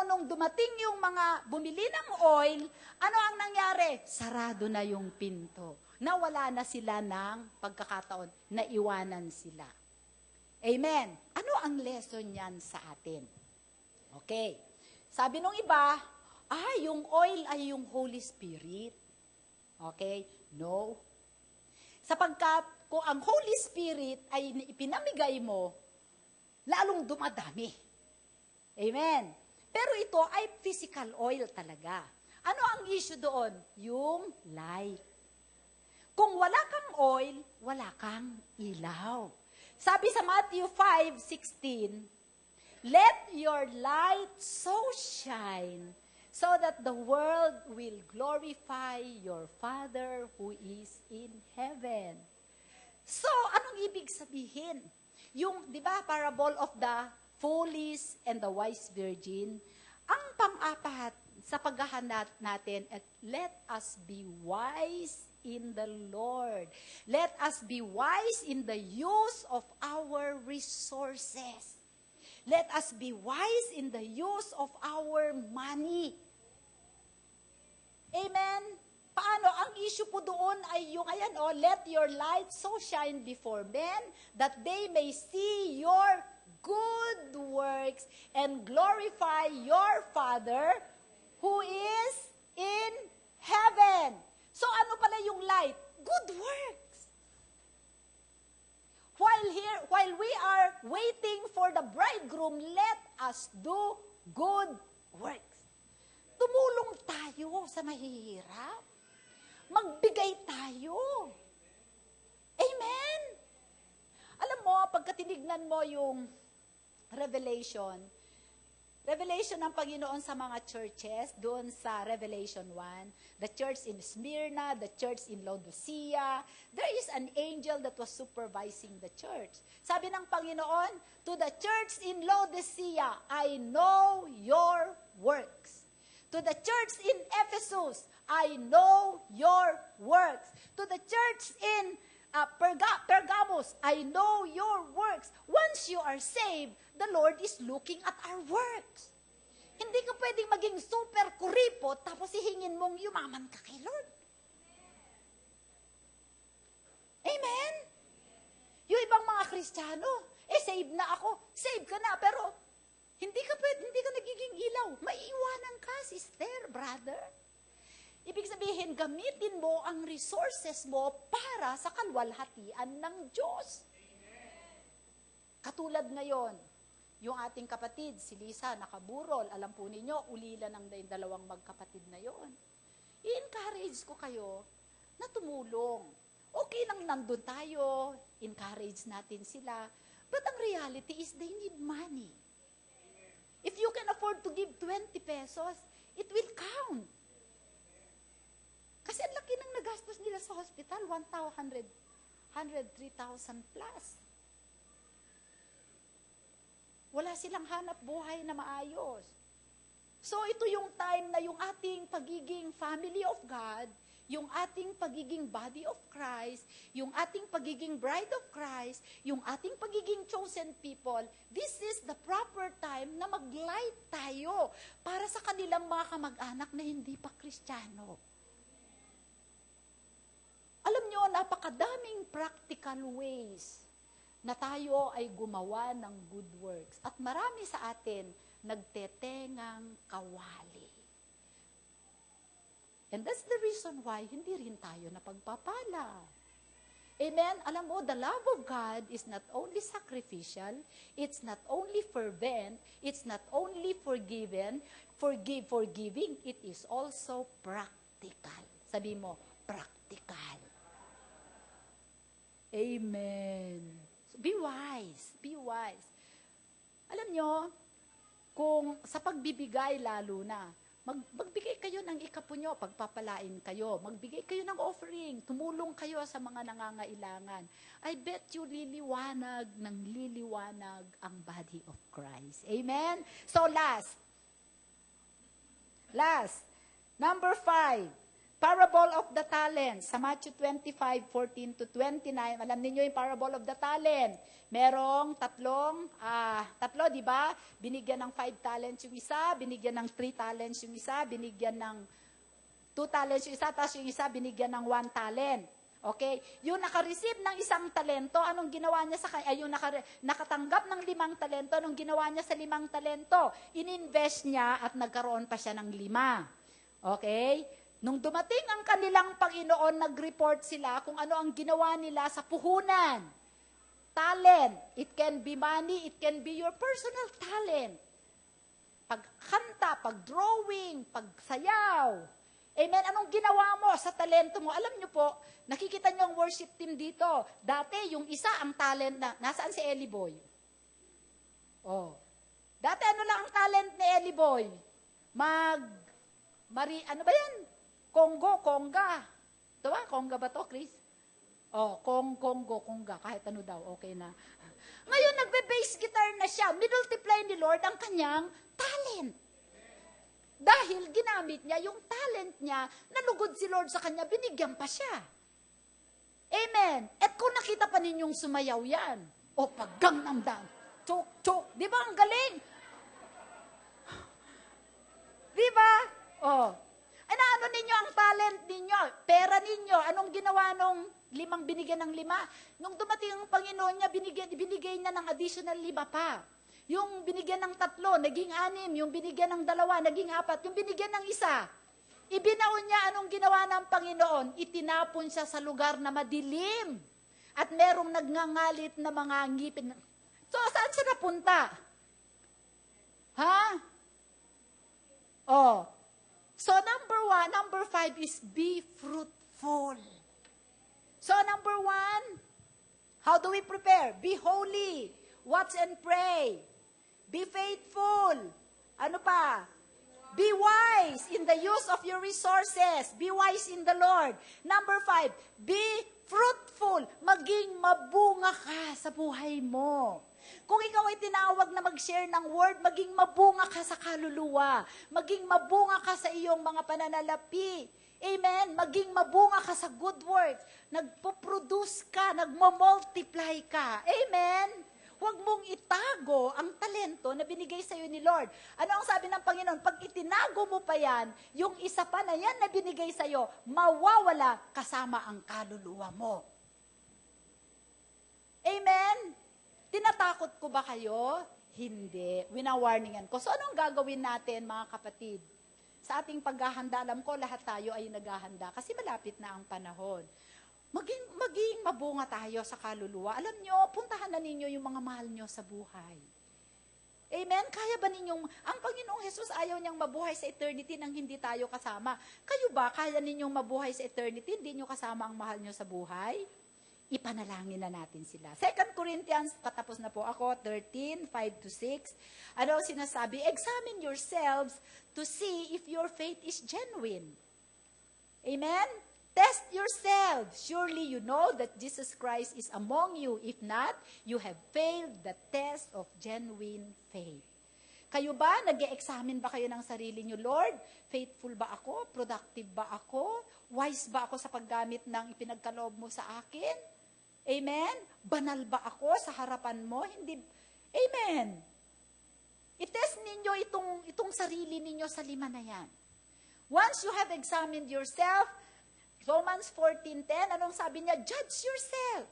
Nung dumating yung mga bumili ng oil, ano ang nangyari? Sarado na yung pinto. Nawala na sila ng pagkakataon, naiwanan sila. Amen. Ano ang lesson yan sa atin? Okay. Sabi nung iba, yung oil ay yung Holy Spirit. Okay? No. Sapagkat kung ang Holy Spirit ay ipinamigay mo, lalong dumadami. Amen. Pero ito ay physical oil talaga. Ano ang issue doon? Yung light. Kung wala kang oil, wala kang ilaw. Sabi sa Matthew 5:16, let your light so shine so that the world will glorify your Father who is in heaven. So, anong ibig sabihin? Yung, di ba, parable of the foolish and the wise virgin, ang pang-apat sa paghahanap natin, at let us be wise in the Lord. Let us be wise in the use of our resources. Let us be wise in the use of our money. Amen? Paano? Ang issue po doon ay yung, let your light so shine before men that they may see your good works and glorify your Father who is in heaven. So ano pala yung light? Good works. While we are waiting for the bridegroom, let us do good works. Tumulong tayo sa mahihirap. Magbigay tayo. Amen? Alam mo, pagka tinignan mo yung Revelation ng Panginoon sa mga churches, doon sa Revelation 1, the church in Smyrna, the church in Laodicea, there is an angel that was supervising the church. Sabi ng Panginoon, to the church in Laodicea, I know your works. To the church in Ephesus, I know your works. To the church in Pergamos, I know your works. Once you are saved, the Lord is looking at our works. Hindi ka pwedeng maging super kuripot tapos ihingin mong yumaman ka kay Lord. Amen? Yung ibang mga Kristiyano, save na ako. Save ka na, pero hindi ka nagiging ilaw. Maiiwanan ka, sister, brother. Ibig sabihin, gamitin mo ang resources mo para sa kalwalhatian ng Diyos. Katulad ngayon, yung ating kapatid, si Lisa, nakaburol. Alam po ninyo, ulila ng dalawang magkapatid na yon. I-encourage ko kayo na tumulong. Okay lang nandun tayo, encourage natin sila. But ang reality is they need money. If you can afford to give 20 pesos, it will count. Kasi ang laki ng nagastos nila sa hospital, 103,000 plus. Wala silang hanap buhay na maayos. So ito yung time na yung ating pagiging family of God, yung ating pagiging body of Christ, yung ating pagiging bride of Christ, yung ating pagiging chosen people, this is the proper time na mag-light tayo para sa kanilang mga kamag-anak na hindi pa Kristiyano. Alam nyo, napakadaming practical ways na tayo ay gumawa ng good works. At marami sa atin nagtetengang kawali. And that's the reason why hindi rin tayo napagpapala. Amen? Alam mo, the love of God is not only sacrificial, it's not only fervent, it's not only forgiving, it is also practical. Sabi mo, practical. Amen. So, be wise. Be wise. Alam nyo, kung sa pagbibigay lalo na, magbigay kayo ng ikapo nyo, pagpapalain kayo, magbigay kayo ng offering, tumulong kayo sa mga nangangailangan. I bet you liliwanag ang body of Christ. Amen? So last, number 5, Parable of the talents, sa Matthew 25:14 to 29, alam niyo yung parable of the talent. Merong tatlo, di ba? Binigyan ng 5 talents yung isa, binigyan ng 3 talents yung isa, binigyan ng 2 talents yung isa, tapos yung isa binigyan ng 1 talent. Okay? Yung naka-receive ng 1 talento, anong ginawa niya sa kanya? Yung nakatanggap ng 5 talento, anong ginawa niya sa 5 talento? Ininvest niya at nagkaroon pa siya ng 5. Okay? Nung dumating ang kanilang Panginoon, nag-report sila kung ano ang ginawa nila sa puhunan. Talent. It can be money, it can be your personal talent. Pagkanta, pagdrawing, pagsayaw. Amen? Anong ginawa mo sa talento mo? Alam niyo po, nakikita niyo ang worship team dito. Dati, yung isa ang talent na, nasaan si Eli Boy? Oh. Dati ano lang ang talent ni Eli Boy? Ano ba yan? Conga. Ito ba? Conga ba to, Chris? Oh, Conga. Kahit ano daw, okay na. Ngayon, nagbe-bass guitar na siya. Minultiply ni Lord ang kanyang talent. Dahil ginamit niya yung talent niya, nalugod si Lord sa kanya, binigyan pa siya. Amen. At kung nakita pa ninyong sumayaw yan, o pag Gangnam Dance, chok, di ba ang galing? Di ba? Oh. Ano ninyo ang talent ninyo? Pera ninyo. Anong ginawa nung 5 binigyan ng 5? Nung dumating ang Panginoon niya, binigay niya ng additional 5 pa. Yung binigyan ng 3, naging 6. Yung binigyan ng 2, naging 4. Yung binigyan ng 1, ibinaon niya anong ginawa ng Panginoon. Itinapon siya sa lugar na madilim. At merong nagngangalit na mga ngipin. So, saan siya napunta? Ha? Oh. So, number 5 is be fruitful. So, number 1, how do we prepare? Be holy. Watch and pray. Be faithful. Ano pa? Be wise in the use of your resources. Be wise in the Lord. Number 5, be fruitful. Maging mabunga ka sa buhay mo. Kung ikaw ay tinawag na mag-share ng word, maging mabunga ka sa kaluluwa. Maging mabunga ka sa iyong mga pananalapi. Amen? Maging mabunga ka sa good work. Nagpo-produce ka, nagmo-multiply ka. Amen? Huwag mong itago ang talento na binigay sa iyo ni Lord. Ano ang sabi ng Panginoon? Pag itinago mo pa yan, yung isa pa na yan na binigay sa iyo, mawawala kasama ang kaluluwa mo. Amen? Tinatakot ko ba kayo? Hindi. Winawarningan ko. So, anong gagawin natin, mga kapatid? Sa ating paghahanda, alam ko, lahat tayo ay naghahanda kasi malapit na ang panahon. Maging mabunga tayo sa kaluluwa. Alam nyo, puntahan na ninyo yung mga mahal nyo sa buhay. Amen? Kaya ba ninyong, ang Panginoong Jesus ayaw niyang mabuhay sa eternity nang hindi tayo kasama. Kayo ba, kaya ninyong mabuhay sa eternity, hindi nyo kasama ang mahal nyo sa buhay? Ipanalangin na natin sila. 2 Corinthians, patapos na po ako, 13:5-6. Ano ang sinasabi? Examine yourselves to see if your faith is genuine. Amen? Test yourselves. Surely you know that Jesus Christ is among you. If not, you have failed the test of genuine faith. Kayo ba? Nag-e-examine ba kayo ng sarili nyo? Lord, faithful ba ako? Productive ba ako? Wise ba ako sa paggamit ng ipinagkaloob mo sa akin? Amen? Banal ba ako sa harapan mo? Hindi. Amen. I-test ninyo itong sarili ninyo sa 5 na yan. Once you have examined yourself, Romans 14:10, anong sabi niya? Judge yourself.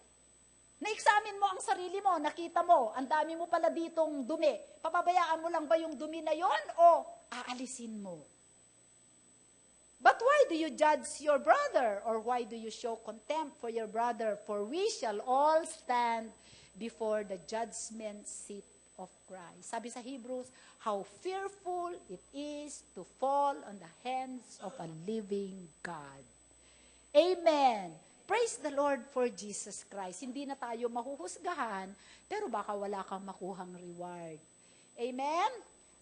Na-examine mo ang sarili mo, nakita mo, ang dami mo pala ditong dumi. Papabayaan mo lang ba yung dumi na yon o aalisin mo? But why do you judge your brother? Or why do you show contempt for your brother? For we shall all stand before the judgment seat of Christ. Sabi sa Hebrews, how fearful it is to fall on the hands of a living God. Amen. Praise the Lord for Jesus Christ. Hindi na tayo mahuhusgahan, pero baka wala kang makuhang reward. Amen?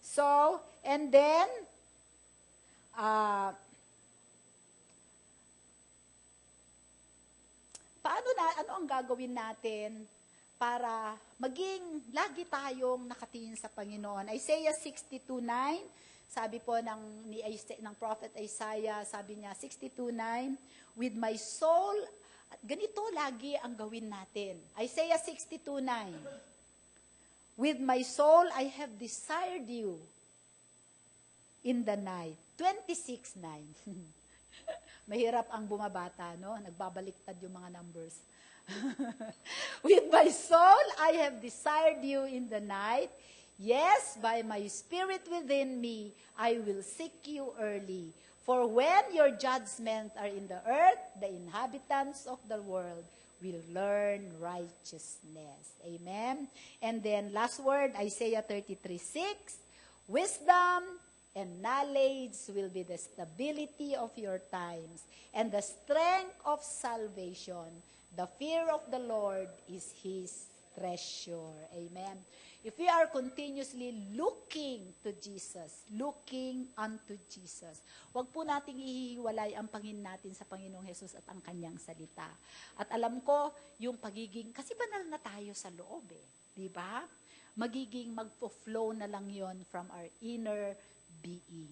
So, and then, ano ang gagawin natin para maging lagi tayong nakatingin sa Panginoon? Isaiah 62:9, Sabi po ng prophet Isaiah, sabi niya, 62:9, with my soul, at ganito lagi ang gawin natin. Isaiah 62:9, with my soul I have desired you in the night. 26:9. Mahirap ang bumabata, no? Nagbabaliktad yung mga numbers. With my soul I have desired you in the night. Yes, by my spirit within me, I will seek you early. For when your judgments are in the earth, the inhabitants of the world will learn righteousness. Amen? And then last word, Isaiah 33:6, wisdom and knowledge will be the stability of your times, and the strength of salvation. The fear of the Lord is His treasure. Amen. If we are continuously looking to Jesus, looking unto Jesus, wag po nating ihiwalay ang pangin natin sa Panginoong Hesus at ang Kanyang salita. At alam ko, yung pagiging, kasi banal na tayo sa loob di ba? Magiging magpo-flow na lang yon from our inner being.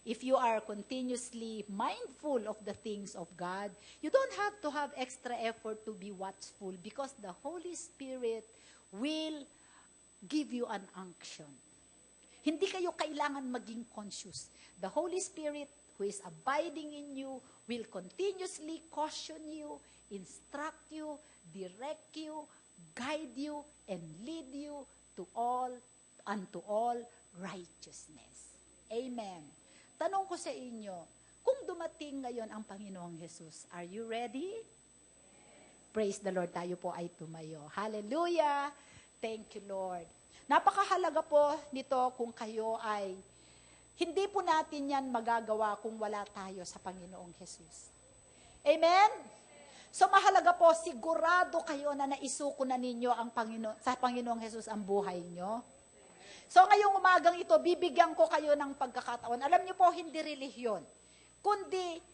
If you are continuously mindful of the things of God, you don't have to have extra effort to be watchful because the Holy Spirit will give you an unction. Hindi kayo kailangan maging conscious. The Holy Spirit who is abiding in you will continuously caution you, instruct you, direct you, guide you, and lead you unto all righteousness. Amen. Tanong ko sa inyo, kung dumating ngayon ang Panginoong Jesus, are you ready? Praise the Lord, tayo po ay tumayo. Hallelujah! Thank you, Lord. Napakahalaga po nito kung kayo ay, hindi po natin yan magagawa kung wala tayo sa Panginoong Jesus. Amen? So mahalaga po, sigurado kayo na naisuko na ninyo sa Panginoong Jesus ang buhay nyo. So ngayong umagang ito, bibigyan ko kayo ng pagkakataon. Alam niyo po, hindi relihiyon, kundi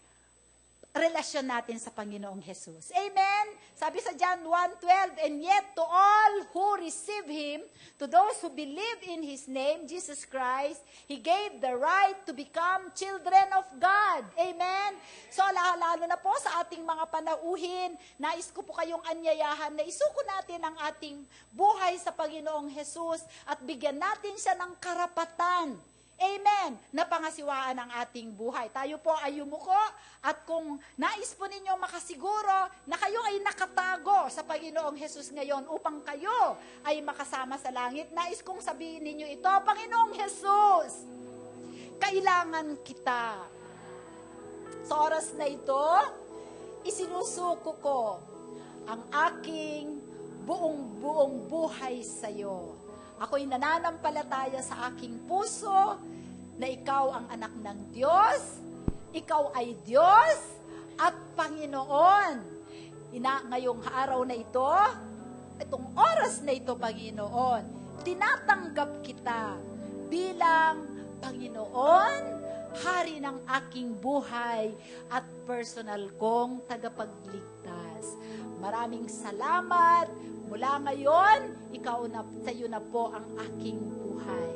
relasyon natin sa Panginoong Jesus. Amen? Sabi sa John 1:12, and yet to all who receive Him, to those who believe in His name, Jesus Christ, He gave the right to become children of God. Amen? So lalo na po sa ating mga panauhin, nais ko po kayong anyayahan na isuko natin ang ating buhay sa Panginoong Jesus at bigyan natin siya ng karapatan. Amen. Napangasiwaan ang ating buhay. Tayo po ay yumuko at kung nais po ninyo makasiguro na kayo ay nakatago sa Panginoong Jesus ngayon upang kayo ay makasama sa langit, nais kong sabihin ninyo ito, Panginoong Jesus, kailangan kita. Sa oras na ito, isinusuko ko ang aking buong buhay sa iyo. Ako'y nananampalataya sa aking puso na ikaw ang anak ng Diyos, ikaw ay Diyos at Panginoon. Ngayong araw na ito, itong oras na ito, Panginoon, tinatanggap kita bilang Panginoon, Hari ng aking buhay at personal kong tagapagligtas. Maraming salamat. Mula ngayon, sa iyo na po ang aking buhay.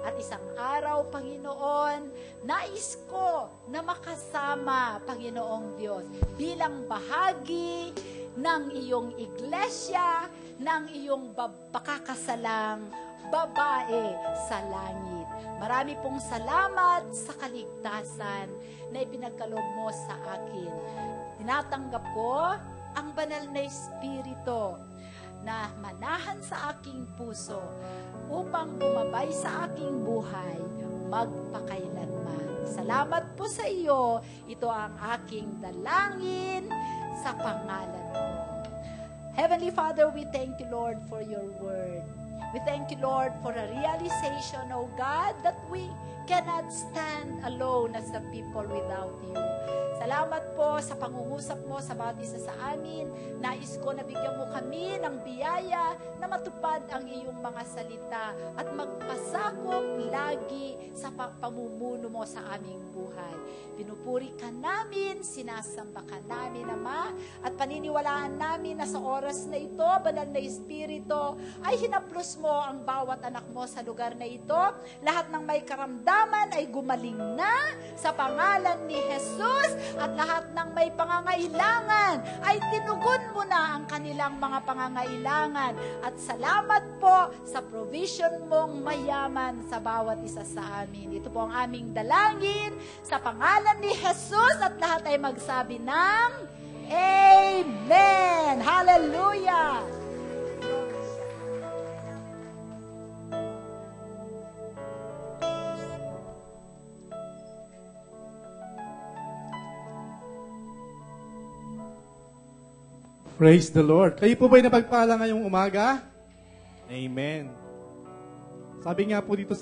At isang araw, Panginoon, nais ko na makasama, Panginoong Diyos, bilang bahagi ng iyong iglesia, ng iyong pakakasalang babae sa langit. Marami pong salamat sa kaligtasan na ipinagkaloob mo sa akin. Tinatanggap ko ang banal na Espiritu na manahan sa aking puso upang bumabay sa aking buhay magpakailanman. Salamat po sa iyo. Ito ang aking dalangin sa pangalan mo. Heavenly Father, we thank you, Lord, for your word. We thank you, Lord, for a realization, O God, that we cannot stand alone as a people without you. Salamat po sa pangungusap mo sa bawat isa sa amin. Nais ko na bigyan mo kami ng biyaya na matupad ang iyong mga salita at magpasakop lagi sa pamumuno mo sa aming buhay. Pinupuri ka namin, sinasamba ka namin, Ama, at paniniwalaan namin na sa oras na ito, banal na Espiritu, ay hinaplos Pinagtatapos mo ang bawat anak mo sa lugar na ito. Lahat ng may karamdaman ay gumaling na sa pangalan ni Jesus at lahat ng may pangangailangan ay tinugon mo na ang kanilang mga pangangailangan. At salamat po sa provision mong mayaman sa bawat isa sa amin. Ito po ang aming dalangin sa pangalan ni Jesus at lahat ay magsabi ng Amen! Hallelujah! Praise the Lord. Kayo po ba'y napagpala ngayong umaga? Amen. Sabi nga po dito sa